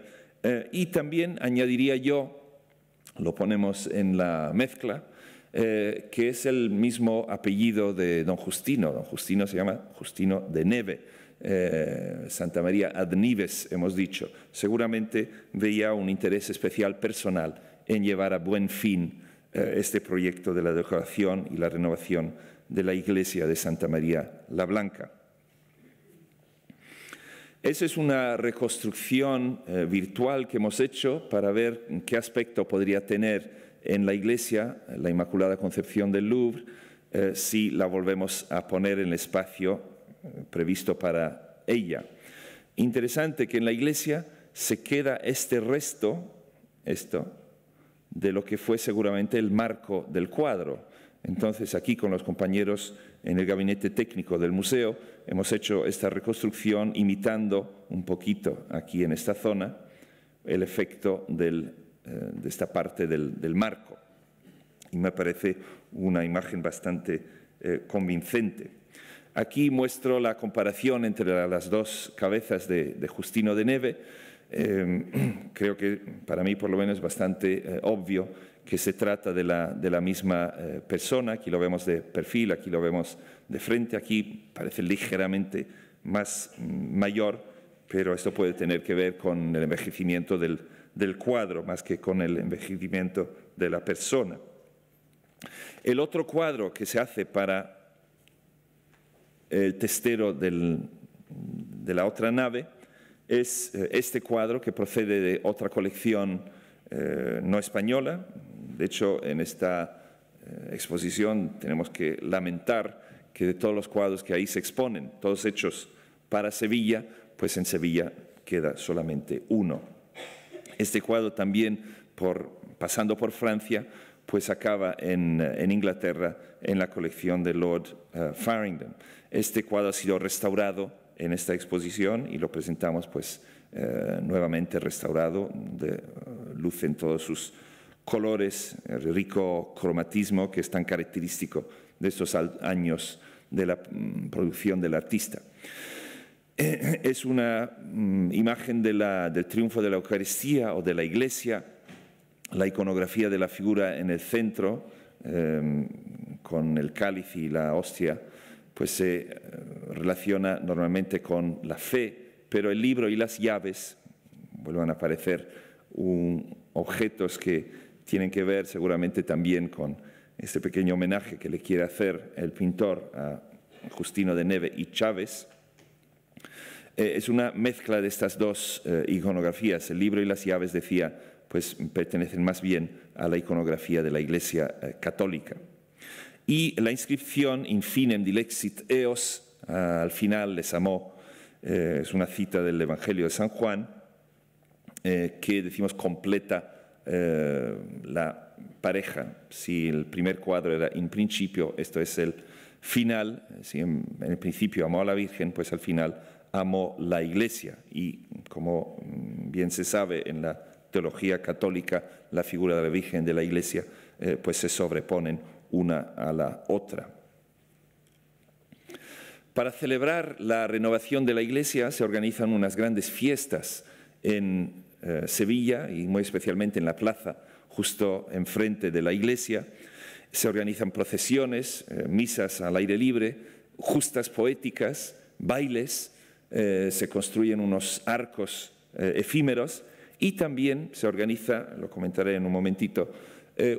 y también añadiría yo, lo ponemos en la mezcla, que es el mismo apellido de don Justino. Don Justino se llama Justino de Neve, Santa María ad Nives, hemos dicho. Seguramente veía un interés especial personal en llevar a buen fin este proyecto de la decoración y la renovación de la iglesia de Santa María la Blanca. Esa es una reconstrucción virtual que hemos hecho para ver qué aspecto podría tener en la iglesia, la Inmaculada Concepción del Louvre, si la volvemos a poner en el espacio previsto para ella. Interesante que en la iglesia se queda este resto, de lo que fue seguramente el marco del cuadro. Entonces, aquí con los compañeros en el gabinete técnico del museo hemos hecho esta reconstrucción imitando un poquito aquí en esta zona el efecto de esta parte del marco. Y me parece una imagen bastante convincente. Aquí muestro la comparación entre las dos cabezas de Justino de Neve. Creo que para mí por lo menos es bastante obvio que se trata de la misma persona. Aquí lo vemos de perfil, aquí lo vemos de frente, aquí parece ligeramente más mayor, pero esto puede tener que ver con el envejecimiento del cuadro más que con el envejecimiento de la persona. El otro cuadro que se hace para el testero de la otra nave es este cuadro que procede de otra colección no española. De hecho, en esta exposición tenemos que lamentar que de todos los cuadros que ahí se exponen, todos hechos para Sevilla, pues en Sevilla queda solamente uno. Este cuadro también, pasando por Francia, pues acaba en Inglaterra, en la colección de Lord Farringdon. Este cuadro ha sido restaurado en esta exposición y lo presentamos pues nuevamente restaurado, luce en todos sus colores, el rico cromatismo que es tan característico de estos años de la producción del artista. Es una imagen del triunfo de la Eucaristía o de la Iglesia, la iconografía de la figura en el centro, con el cáliz y la hostia, pues se relaciona normalmente con la fe, pero el libro y las llaves vuelven a aparecer objetos que tienen que ver seguramente también con este pequeño homenaje que le quiere hacer el pintor a Justino de Neve y Chávez. Es una mezcla de estas dos iconografías. El libro y las llaves, decía, pues pertenecen más bien a la iconografía de la Iglesia católica. Y la inscripción "In finem dilexit eos", al final les amó, es una cita del Evangelio de San Juan, que decimos completa la pareja. Si el primer cuadro era "in principio", esto es el final. Si en el principio amó a la Virgen, pues al final amó la Iglesia. Y como bien se sabe en la teología católica, la figura de la Virgen de la Iglesia pues se sobreponen una a la otra. Para celebrar la renovación de la Iglesia se organizan unas grandes fiestas en Sevilla y muy especialmente en la plaza justo enfrente de la iglesia. Se organizan procesiones, misas al aire libre, justas poéticas, bailes, se construyen unos arcos efímeros y también se organiza, lo comentaré en un momentito,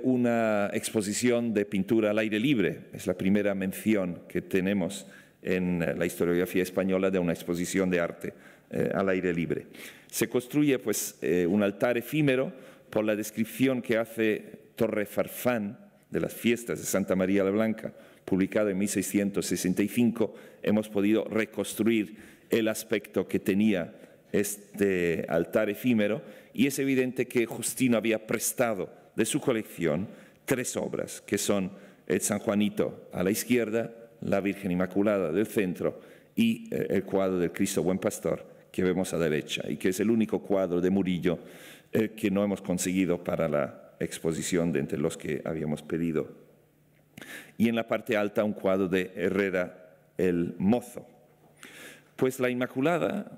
una exposición de pintura al aire libre. Es la primera mención que tenemos en la historiografía española de una exposición de arte al aire libre. Se construye pues un altar efímero. Por la descripción que hace Torre Farfán de las fiestas de Santa María la Blanca, publicado en 1665, hemos podido reconstruir el aspecto que tenía este altar efímero, y es evidente que Justino había prestado de su colección 3 obras, que son el San Juanito a la izquierda, la Virgen Inmaculada del centro y el cuadro del Cristo Buen Pastor que vemos a la derecha, y que es el único cuadro de Murillo que no hemos conseguido para la exposición de entre los que habíamos pedido. Y en la parte alta un cuadro de Herrera el Mozo. Pues la Inmaculada,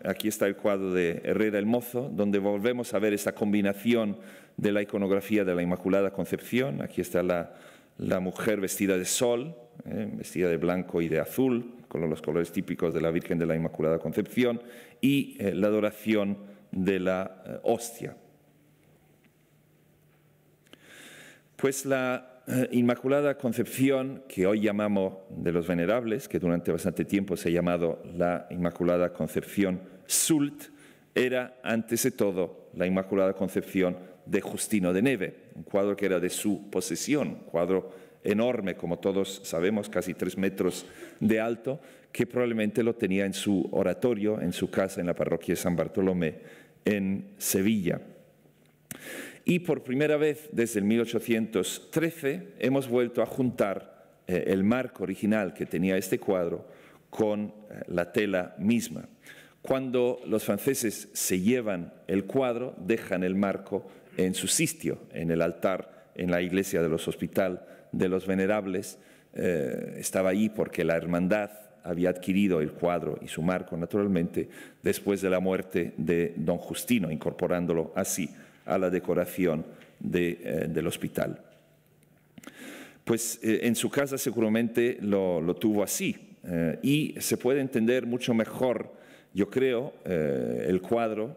aquí está el cuadro de Herrera el Mozo, donde volvemos a ver esta combinación de la iconografía de la Inmaculada Concepción. Aquí está la mujer vestida de sol, vestida de blanco y de azul, con los colores típicos de la Virgen de la Inmaculada Concepción, y la adoración de la hostia. Pues la Inmaculada Concepción, que hoy llamamos de los Venerables, que durante bastante tiempo se ha llamado la Inmaculada Concepción Sult, era antes de todo la Inmaculada Concepción de Justino de Neve, un cuadro que era de su posesión, un cuadro enorme, como todos sabemos, casi 3 metros de alto, que probablemente lo tenía en su oratorio, en su casa, en la parroquia de San Bartolomé, en Sevilla. Y por primera vez desde el 1813 hemos vuelto a juntar el marco original que tenía este cuadro con la tela misma. Cuando los franceses se llevan el cuadro, dejan el marco en su sitio, en el altar, en la iglesia de los Hospital de los Venerables. Estaba ahí porque la hermandad había adquirido el cuadro y su marco, naturalmente, después de la muerte de don Justino, incorporándolo así a la decoración del hospital. Pues en su casa seguramente lo tuvo así, y se puede entender mucho mejor, yo creo, el cuadro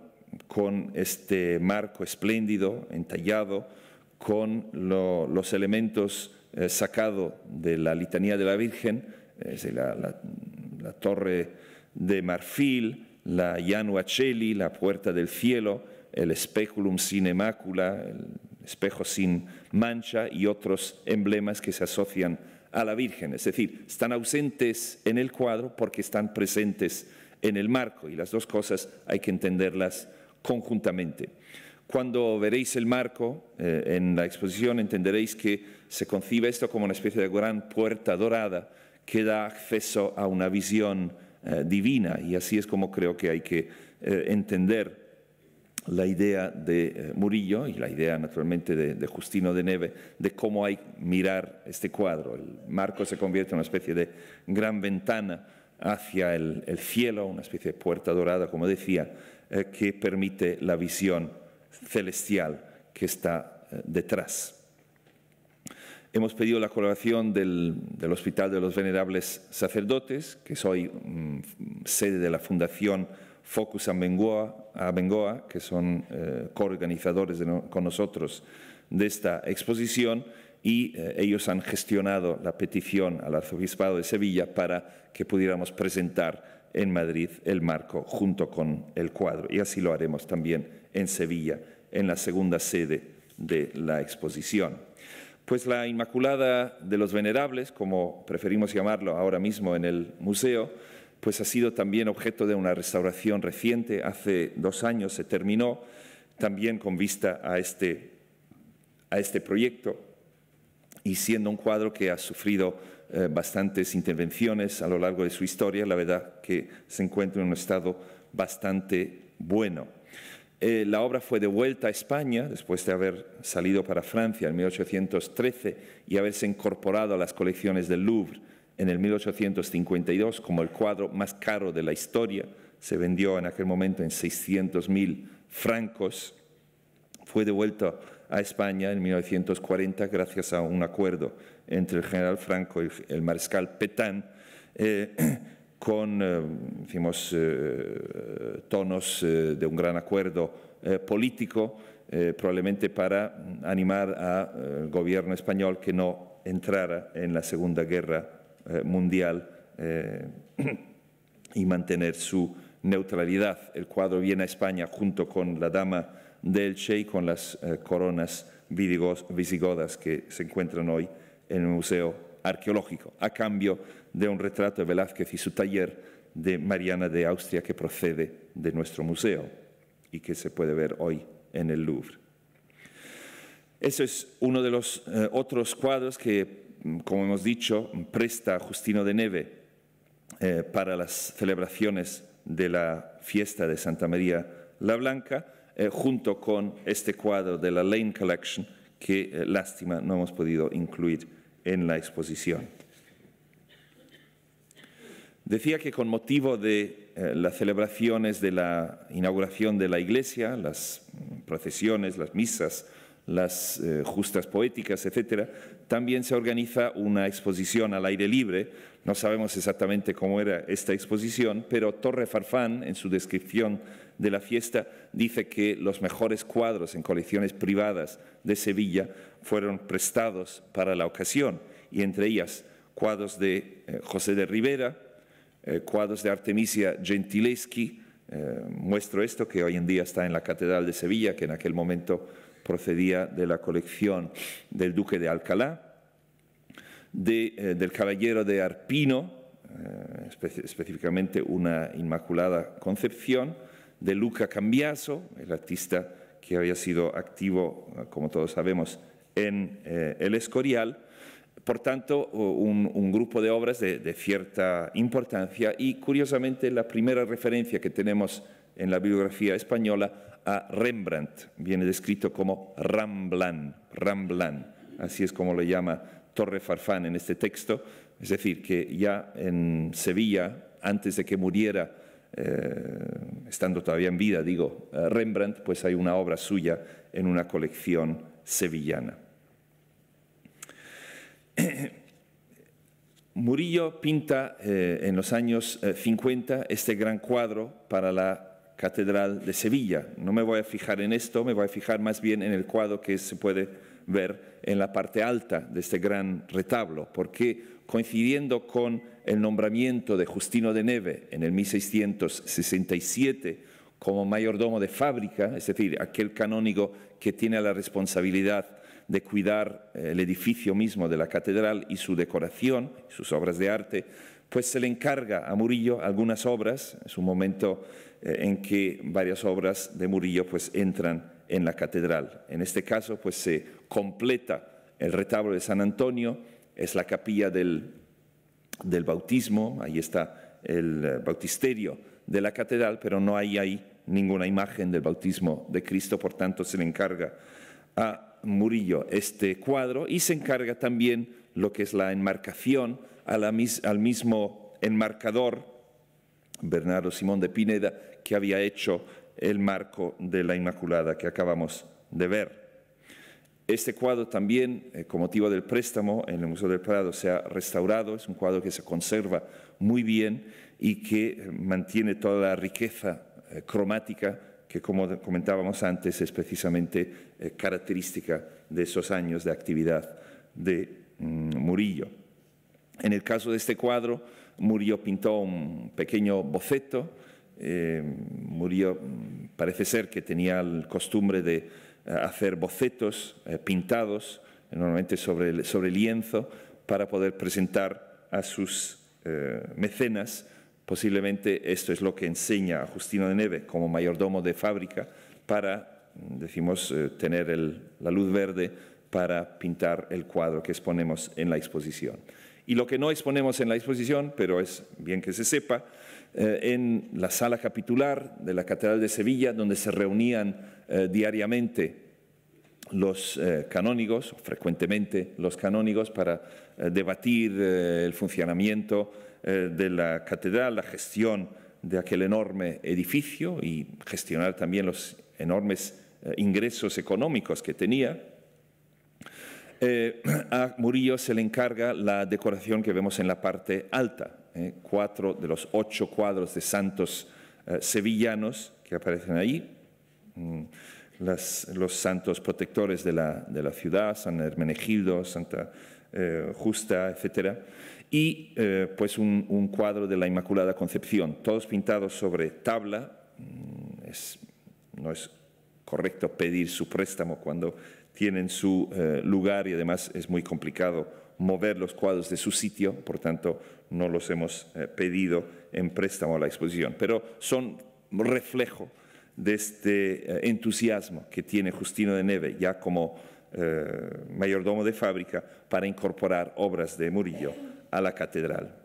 con este marco espléndido, entallado, con los elementos sacados de la Litanía de la Virgen, la torre de marfil, la Janua Coeli, la puerta del cielo, el speculum sine macula, el espejo sin mancha y otros emblemas que se asocian a la Virgen. Es decir, están ausentes en el cuadro porque están presentes en el marco, y las dos cosas hay que entenderlas conjuntamente. Cuando veréis el marco en la exposición entenderéis que se concibe esto como una especie de gran puerta dorada que da acceso a una visión divina, y así es como creo que hay que entender la idea de Murillo y la idea naturalmente de Justino de Neve de cómo hay que mirar este cuadro. El marco se convierte en una especie de gran ventana hacia el cielo, una especie de puerta dorada, como decía, que permite la visión celestial que está detrás. Hemos pedido la colaboración del Hospital de los Venerables Sacerdotes, que es hoy sede de la Fundación Focus Abengoa, que son coorganizadores con nosotros de esta exposición, y ellos han gestionado la petición al Arzobispado de Sevilla para que pudiéramos presentar en Madrid el marco junto con el cuadro, y así lo haremos también en Sevilla, en la segunda sede de la exposición. Pues la Inmaculada de los Venerables, como preferimos llamarlo ahora mismo en el museo, pues ha sido también objeto de una restauración reciente. Hace 2 años se terminó, también con vista a este proyecto, y siendo un cuadro que ha sufrido bastantes intervenciones a lo largo de su historia, la verdad que se encuentra en un estado bastante bueno. La obra fue devuelta a España después de haber salido para Francia en 1813 y haberse incorporado a las colecciones del Louvre en el 1852 como el cuadro más caro de la historia. Se vendió en aquel momento en 600.000 francos. Fue devuelto a España en 1940 gracias a un acuerdo entre el general Franco y el mariscal Pétain, con tonos de un gran acuerdo político, probablemente para animar al gobierno español que no entrara en la Segunda Guerra Mundial y mantener su neutralidad. El cuadro viene a España junto con la Dama de Elche y con las coronas visigodas que se encuentran hoy en el Museo Arqueológico, a cambio de un retrato de Velázquez y su taller de Mariana de Austria que procede de nuestro museo y que se puede ver hoy en el Louvre. Eso es uno de los otros cuadros que, como hemos dicho, presta Justino de Neve para las celebraciones de la fiesta de Santa María la Blanca, junto con este cuadro de la Lane Collection que, lástima, no hemos podido incluir en la exposición. Decía que con motivo de las celebraciones de la inauguración de la iglesia, las procesiones, las misas, las justas poéticas, etcétera, también se organiza una exposición al aire libre. No sabemos exactamente cómo era esta exposición, pero Torre Farfán, en su descripción de la fiesta, dice que los mejores cuadros en colecciones privadas de Sevilla fueron prestados para la ocasión, y entre ellas cuadros de José de Rivera, cuadros de Artemisia Gentileschi. Muestro esto, que hoy en día está en la Catedral de Sevilla, que en aquel momento procedía de la colección del Duque de Alcalá, del Caballero de Arpino, específicamente una Inmaculada Concepción, de Luca Cambiaso, el artista que había sido activo, como todos sabemos, en el Escorial. Por tanto, un grupo de obras de cierta importancia, y curiosamente la primera referencia que tenemos en la bibliografía española a Rembrandt viene descrito como Ramblan, así es como lo llama Torre Farfán en este texto. Es decir, que ya en Sevilla, antes de que muriera, estando todavía en vida, digo, Rembrandt, pues hay una obra suya en una colección sevillana. Murillo pinta en los años 50 este gran cuadro para la Catedral de Sevilla. No me voy a fijar en esto, me voy a fijar más bien en el cuadro que se puede ver en la parte alta de este gran retablo, porque coincidiendo con el nombramiento de Justino de Neve en el 1667 como mayordomo de fábrica, es decir, aquel canónigo que tiene la responsabilidad de cuidar el edificio mismo de la catedral y su decoración, sus obras de arte, pues se le encarga a Murillo algunas obras. Es un momento en que varias obras de Murillo pues entran en la catedral. En este caso pues se completa el retablo de San Antonio, es la capilla del bautismo, ahí está el bautisterio de la catedral, pero no hay ahí ninguna imagen del bautismo de Cristo, por tanto se le encarga a Murillo este cuadro, y se encarga también lo que es la enmarcación al mismo enmarcador, Bernardo Simón de Pineda, que había hecho el marco de la Inmaculada que acabamos de ver. Este cuadro también, con motivo del préstamo, en el Museo del Prado se ha restaurado. Es un cuadro que se conserva muy bien y que mantiene toda la riqueza cromática que, como comentábamos antes, es precisamente característica de esos años de actividad de Murillo. En el caso de este cuadro, Murillo pintó un pequeño boceto. Murillo parece ser que tenía la costumbre de hacer bocetos pintados, normalmente sobre lienzo, para poder presentar a sus mecenas. Posiblemente esto es lo que enseña a Justino de Neve como mayordomo de fábrica para, decimos, tener la luz verde para pintar el cuadro que exponemos en la exposición. Y lo que no exponemos en la exposición, pero es bien que se sepa, en la sala capitular de la Catedral de Sevilla, donde se reunían diariamente los canónigos, frecuentemente los canónigos, para debatir el funcionamiento de la catedral, la gestión de aquel enorme edificio y gestionar también los enormes ingresos económicos que tenía. A Murillo se le encarga la decoración que vemos en la parte alta, 4 de los 8 cuadros de santos sevillanos que aparecen ahí, los santos protectores de la ciudad, San Hermenegildo, Santa Justa, etc. Y pues un cuadro de la Inmaculada Concepción, todos pintados sobre tabla. No es correcto pedir su préstamo cuando tienen su lugar, y además es muy complicado mover los cuadros de su sitio, por tanto no los hemos pedido en préstamo a la exposición, pero son reflejo de este entusiasmo que tiene Justino de Neve ya como mayordomo de fábrica para incorporar obras de Murillo a la catedral.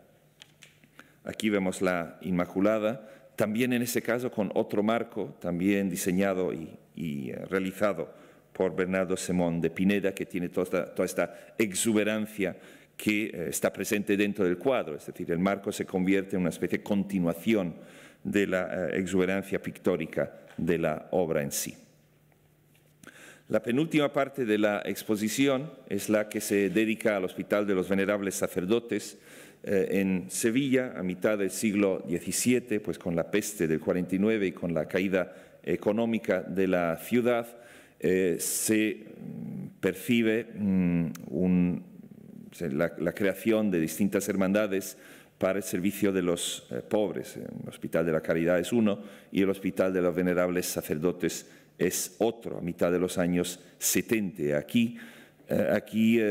Aquí vemos la Inmaculada, también en ese caso con otro marco, también diseñado y realizado por Bernardo Simón de Pineda, que tiene toda esta exuberancia que está presente dentro del cuadro, es decir, el marco se convierte en una especie de continuación de la exuberancia pictórica de la obra en sí. La penúltima parte de la exposición es la que se dedica al Hospital de los Venerables Sacerdotes en Sevilla, a mitad del siglo XVII, pues con la peste del 49 y con la caída económica de la ciudad, se percibe la creación de distintas hermandades para el servicio de los pobres. El Hospital de la Caridad es uno y el Hospital de los Venerables Sacerdotes es otro, a mitad de los años 70. Aquí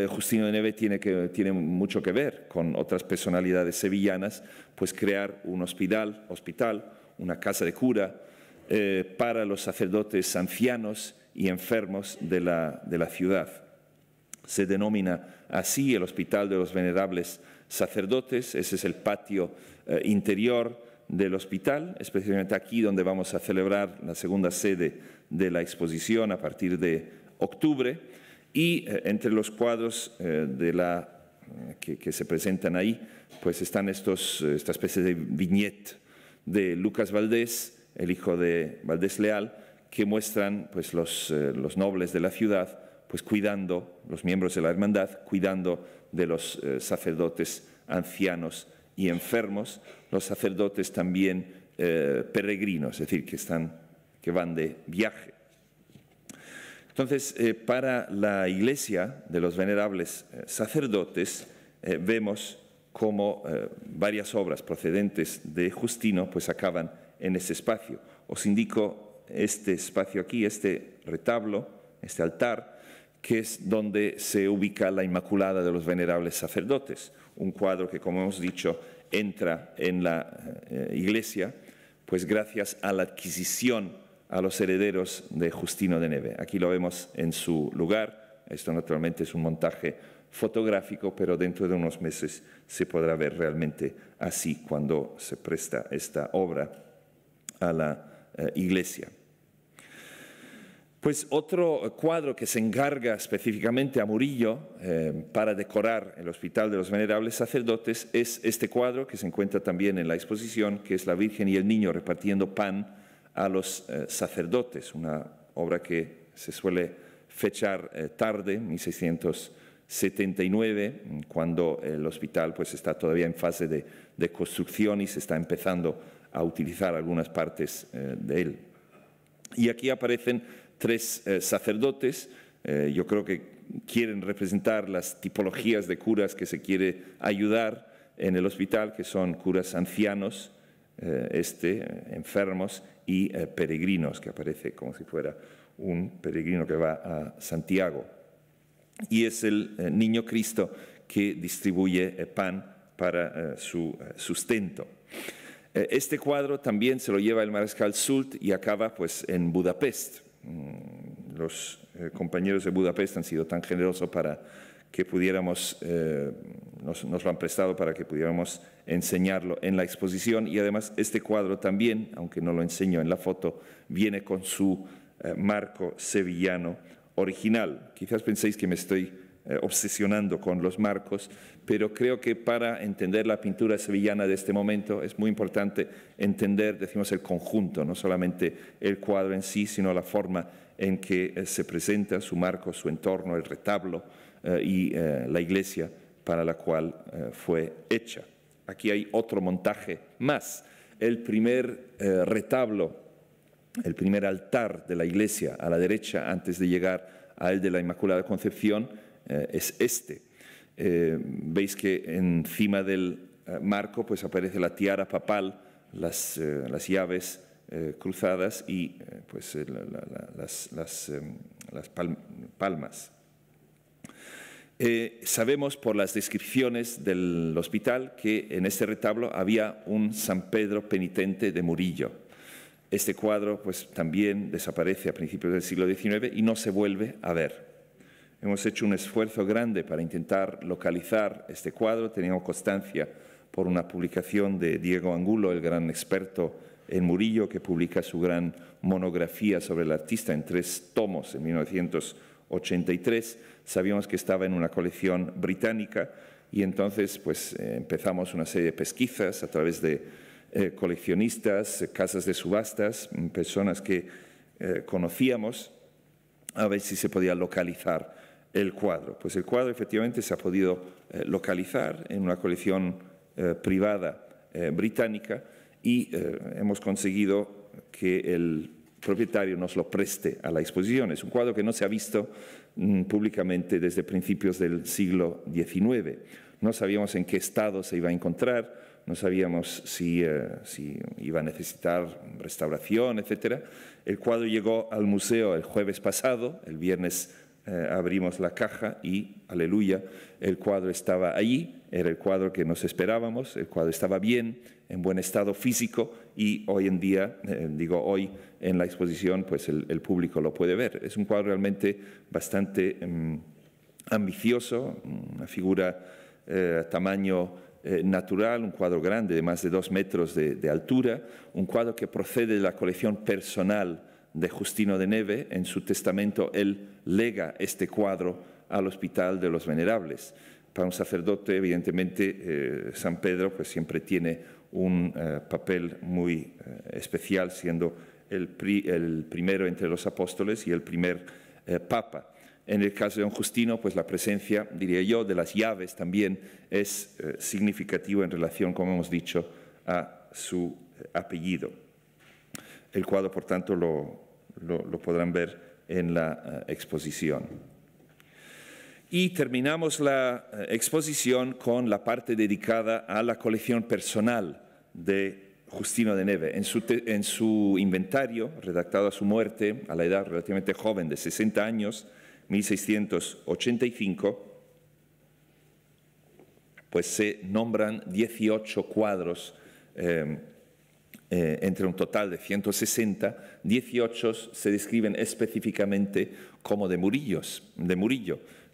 Justino de Neve tiene mucho que ver con otras personalidades sevillanas, pues crear un hospital, una casa de cura para los sacerdotes ancianos y enfermos de la ciudad. Se denomina así el Hospital de los Venerables Sacerdotes. Ese es el patio interior del hospital, especialmente aquí donde vamos a celebrar la segunda sede de la exposición a partir de octubre. Y entre los cuadros que se presentan ahí, pues están esta especie de viñeta de Lucas Valdés, el hijo de Valdés Leal, que muestran pues, los nobles de la ciudad, pues cuidando, los miembros de la hermandad, cuidando de los sacerdotes ancianos y enfermos, los sacerdotes también peregrinos, es decir, que van de viaje. Entonces, para la Iglesia de los Venerables Sacerdotes, vemos cómo varias obras procedentes de Justino pues acaban en ese espacio. Os indico este espacio aquí, este retablo, este altar, que es donde se ubica la Inmaculada de los Venerables Sacerdotes, un cuadro que, como hemos dicho, entra en la Iglesia, pues gracias a la adquisición a los herederos de Justino de Neve. Aquí lo vemos en su lugar. Esto naturalmente es un montaje fotográfico, pero dentro de unos meses se podrá ver realmente así cuando se presta esta obra a la Iglesia. Pues otro cuadro que se encarga específicamente a Murillo para decorar el Hospital de los Venerables Sacerdotes es este cuadro que se encuentra también en la exposición, que es la Virgen y el Niño repartiendo pan a los sacerdotes, una obra que se suele fechar tarde, 1679, cuando el hospital pues, está todavía en fase de construcción y se está empezando a utilizar algunas partes de él. Y aquí aparecen tres sacerdotes, yo creo que quieren representar las tipologías de curas que se quiere ayudar en el hospital, que son curas ancianos, enfermos y peregrinos, que aparece como si fuera un peregrino que va a Santiago. Y es el niño Cristo que distribuye pan para su sustento. Este cuadro también se lo lleva el mariscal Soult y acaba pues, en Budapest. Los compañeros de Budapest han sido tan generosos para que pudiéramos, nos lo han prestado para que pudiéramos enseñarlo en la exposición, y además este cuadro también, aunque no lo enseño en la foto, viene con su marco sevillano original. Quizás penséis que me estoy obsesionando con los marcos, pero creo que para entender la pintura sevillana de este momento es muy importante entender, decimos, el conjunto, no solamente el cuadro en sí, sino la forma en que se presenta su marco, su entorno, el retablo y la iglesia para la cual fue hecha. Aquí hay otro montaje más. El primer retablo, el primer altar de la iglesia a la derecha, antes de llegar a el de la Inmaculada Concepción, es este. Veis que encima del marco pues, aparece la tiara papal, las llaves cruzadas y pues, las palmas. Sabemos por las descripciones del hospital que en este retablo había un San Pedro penitente de Murillo. Este cuadro pues, también desaparece a principios del siglo XIX y no se vuelve a ver. Hemos hecho un esfuerzo grande para intentar localizar este cuadro. Teníamos constancia por una publicación de Diego Angulo, el gran experto en Murillo, que publica su gran monografía sobre el artista en 3 tomos en 1983. Sabíamos que estaba en una colección británica, y entonces pues empezamos una serie de pesquisas a través de coleccionistas, casas de subastas, personas que conocíamos, a ver si se podía localizar el cuadro. Pues el cuadro efectivamente se ha podido localizar en una colección privada británica y hemos conseguido que el propietario nos lo preste a la exposición. Es un cuadro que no se ha visto públicamente desde principios del siglo XIX. No sabíamos en qué estado se iba a encontrar, no sabíamos si iba a necesitar restauración, etc. El cuadro llegó al museo el jueves pasado, el viernes abrimos la caja y, aleluya, el cuadro estaba allí, era el cuadro que nos esperábamos, el cuadro estaba bien, en buen estado físico y hoy en día, hoy en la exposición, pues el público lo puede ver. Es un cuadro realmente bastante ambicioso, una figura a tamaño natural, un cuadro grande de más de 2 metros de altura, un cuadro que procede de la colección personal de Justino de Neve. En su testamento él lega este cuadro al Hospital de los Venerables. Para un sacerdote, evidentemente, San Pedro pues siempre tiene un papel muy especial, siendo el primero entre los apóstoles y el primer papa. En el caso de don Justino, pues la presencia, diría yo, de las llaves también es significativa en relación, como hemos dicho, a su apellido. El cuadro, por tanto, lo podrán ver en la exposición. Y terminamos la exposición con la parte dedicada a la colección personal de Justino de Neve. En su inventario, redactado a su muerte, a la edad relativamente joven de 60 años, 1685, pues se nombran 18 cuadros entre un total de 160, 18 se describen específicamente como de Murillo.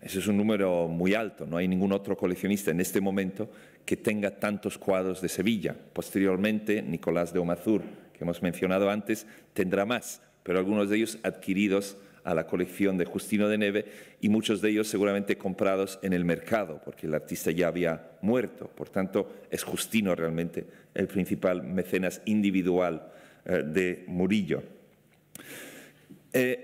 Ese es un número muy alto, no hay ningún otro coleccionista en este momento que tenga tantos cuadros de Sevilla. Posteriormente, Nicolás de Aumazur, que hemos mencionado antes, tendrá más, pero algunos de ellos adquiridos a la colección de Justino de Neve y muchos de ellos seguramente comprados en el mercado, porque el artista ya había muerto. Por tanto, es Justino realmente el principal mecenas individual de Murillo.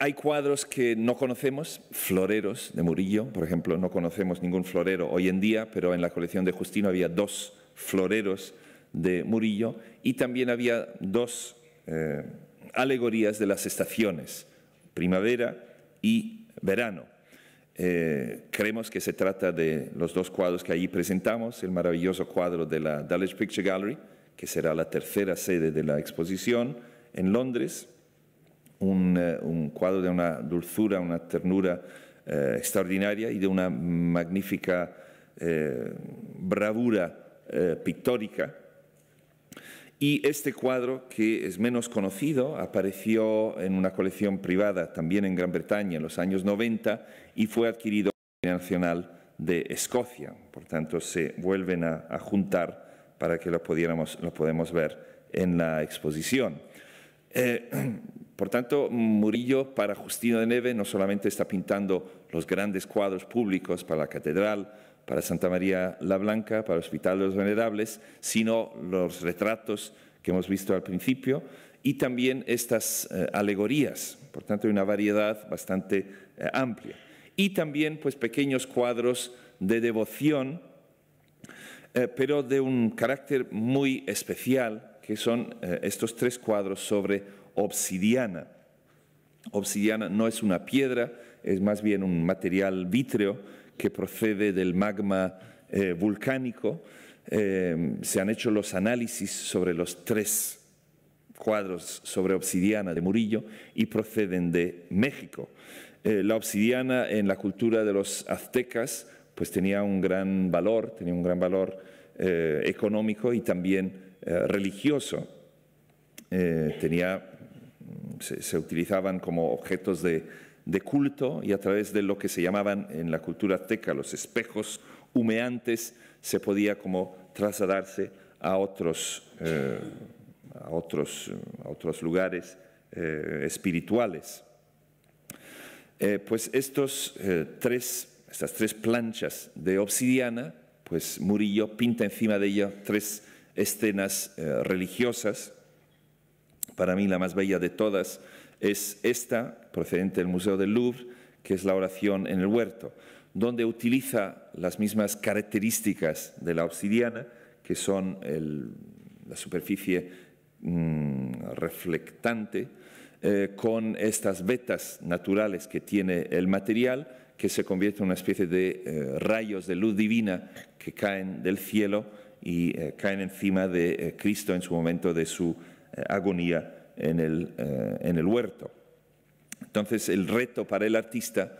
Hay cuadros que no conocemos, floreros de Murillo, por ejemplo, no conocemos ningún florero hoy en día, pero en la colección de Justino había 2 floreros de Murillo y también había 2 alegorías de las estaciones, primavera y verano. Creemos que se trata de los 2 cuadros que allí presentamos, el maravilloso cuadro de la Dulwich Picture Gallery, que será la tercera sede de la exposición en Londres, un cuadro de una dulzura, una ternura extraordinaria y de una magnífica bravura pictórica. Y este cuadro, que es menos conocido, apareció en una colección privada también en Gran Bretaña en los años 90 y fue adquirido por la Nacional de Escocia. Por tanto, se vuelven a juntar para que lo podemos ver en la exposición. Por tanto, Murillo para Justino de Neve no solamente está pintando los grandes cuadros públicos para la catedral, para Santa María la Blanca, para el Hospital de los Venerables, sino los retratos que hemos visto al principio y también estas alegorías. Por tanto, hay una variedad bastante amplia. Y también pues, pequeños cuadros de devoción, pero de un carácter muy especial, que son estos 3 cuadros sobre obsidiana. Obsidiana no es una piedra, es más bien un material vítreo que procede del magma volcánico. Se han hecho los análisis sobre los 3 cuadros sobre obsidiana de Murillo y proceden de México. La obsidiana en la cultura de los aztecas pues tenía un gran valor, económico y también religioso. Se utilizaban como objetos de culto y a través de lo que se llamaban en la cultura azteca los espejos humeantes se podía como trasladarse a otros lugares espirituales. Pues estas 3 planchas de obsidiana pues Murillo pinta encima de ella 3 escenas religiosas. Para mí la más bella de todas es esta, procedente del Museo del Louvre, que es la oración en el huerto, donde utiliza las mismas características de la obsidiana, que son la superficie reflectante, con estas vetas naturales que tiene el material, que se convierte en una especie de rayos de luz divina que caen del cielo y caen encima de Cristo en su momento de su agonía en el huerto. Entonces, el reto para el artista,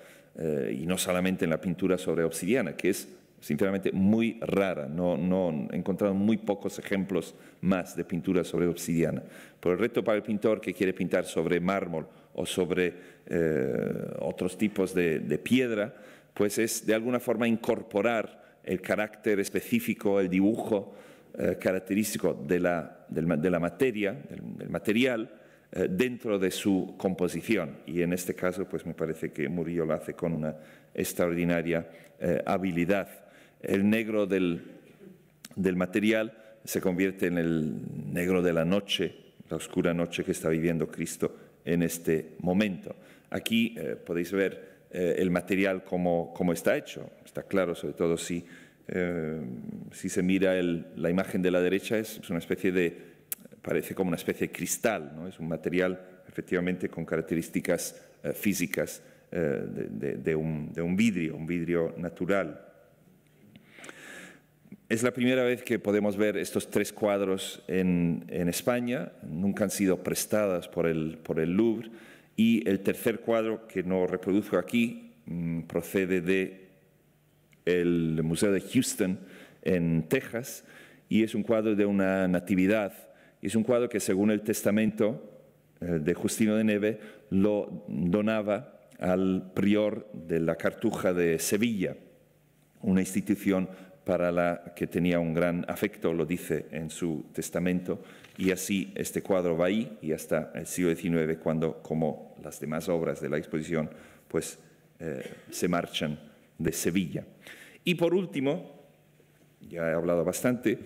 y no solamente en la pintura sobre obsidiana, que es sinceramente muy rara, no he encontrado muy pocos ejemplos más de pintura sobre obsidiana, pero el reto para el pintor que quiere pintar sobre mármol o sobre otros tipos de piedra, pues es de alguna forma incorporar el carácter específico, el dibujo característico de la materia, del material, dentro de su composición. Y en este caso, pues me parece que Murillo lo hace con una extraordinaria habilidad. El negro del material se convierte en el negro de la noche, la oscura noche que está viviendo Cristo en este momento. Aquí podéis ver el material como está hecho. Está claro, sobre todo si se mira la imagen de la derecha, es una especie parece como una especie de cristal, ¿no? Es un material efectivamente con características físicas de un vidrio natural. Es la primera vez que podemos ver estos 3 cuadros en España, nunca han sido prestadas por el Louvre, y el tercer cuadro, que no reproduzco aquí, procede del Museo de Houston en Texas, y es un cuadro de una natividad, y es un cuadro que según el testamento de Justino de Neve lo donaba al prior de la Cartuja de Sevilla, una institución para la que tenía un gran afecto, lo dice en su testamento, y así este cuadro va ahí y hasta el siglo XIX, cuando, como las demás obras de la exposición, pues se marchan de Sevilla. Y por último, ya he hablado bastante,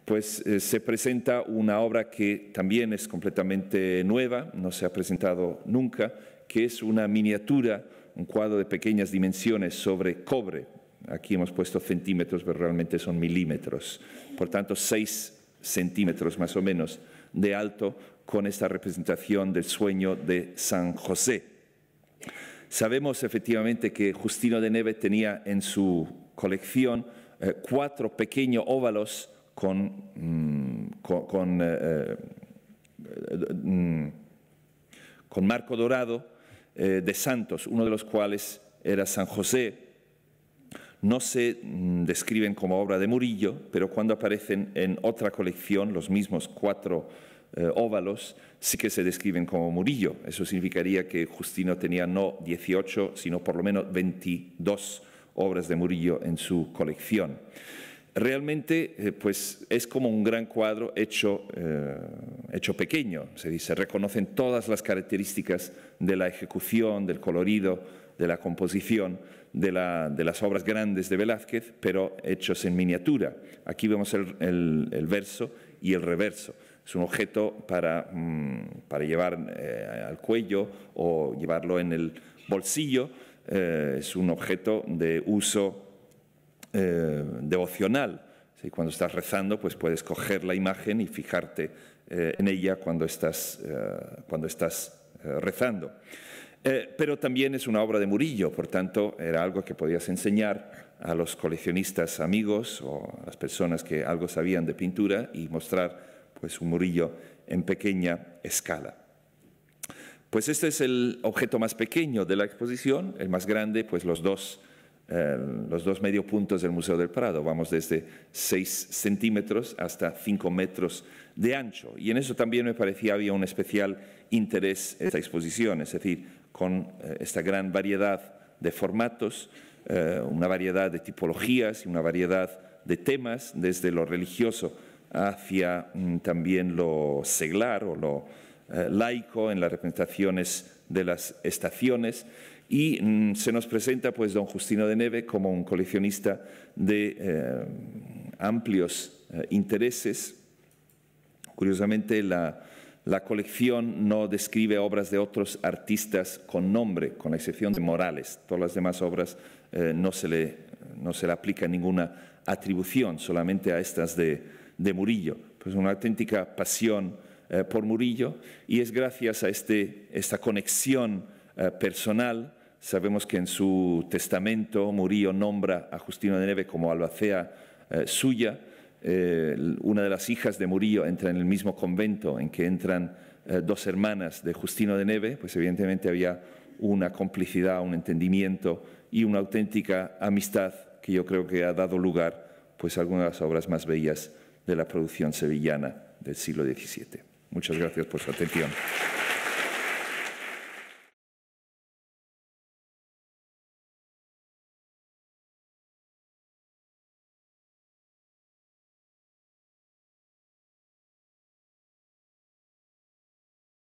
pues se presenta una obra que también es completamente nueva, no se ha presentado nunca, que es una miniatura, un cuadro de pequeñas dimensiones sobre cobre. Aquí hemos puesto centímetros, pero realmente son milímetros. Por tanto, 6 centímetros más o menos de alto, con esta representación del sueño de San José. Sabemos efectivamente que Justino de Neve tenía en su colección 4 pequeños óvalos con marco dorado de santos, uno de los cuales era San José. No se describen como obra de Murillo, pero cuando aparecen en otra colección, los mismos 4 óvalos, sí que se describen como Murillo. Eso significaría que Justino tenía no 18, sino por lo menos 22 obras de Murillo en su colección. Realmente, pues es como un gran cuadro hecho pequeño. Se reconocen todas las características de la ejecución, del colorido, de la composición, de las obras grandes de Velázquez, pero hechos en miniatura. Aquí vemos el verso y el reverso. Es un objeto para llevar al cuello o llevarlo en el bolsillo. Es un objeto de uso devocional. ¿Sí? Cuando estás rezando, pues puedes coger la imagen y fijarte en ella cuando estás rezando. Pero también es una obra de Murillo, por tanto, era algo que podías enseñar a los coleccionistas amigos o a las personas que algo sabían de pintura y mostrar pues, un Murillo en pequeña escala. Pues este es el objeto más pequeño de la exposición, el más grande, pues los dos medio puntos del Museo del Prado. Vamos desde 6 centímetros hasta 5 metros de ancho. Y en eso también me parecía había un especial interés en esta exposición, es decir, con esta gran variedad de formatos, una variedad de tipologías y una variedad de temas, desde lo religioso hacia también lo seglar o lo laico en las representaciones de las estaciones, y se nos presenta pues don Justino de Neve como un coleccionista de amplios intereses. Curiosamente, la colección no describe obras de otros artistas con nombre, con la excepción de Morales. Todas las demás obras no se le aplica ninguna atribución, solamente a estas de Murillo. Pues una auténtica pasión por Murillo, y es gracias a esta conexión personal. Sabemos que en su testamento Murillo nombra a Justino de Neve como albacea suya. Una de las hijas de Murillo entra en el mismo convento en que entran dos hermanas de Justino de Neve, pues evidentemente había una complicidad, un entendimiento y una auténtica amistad que yo creo que ha dado lugar pues, a algunas de las obras más bellas de la producción sevillana del siglo XVII. Muchas gracias por su atención.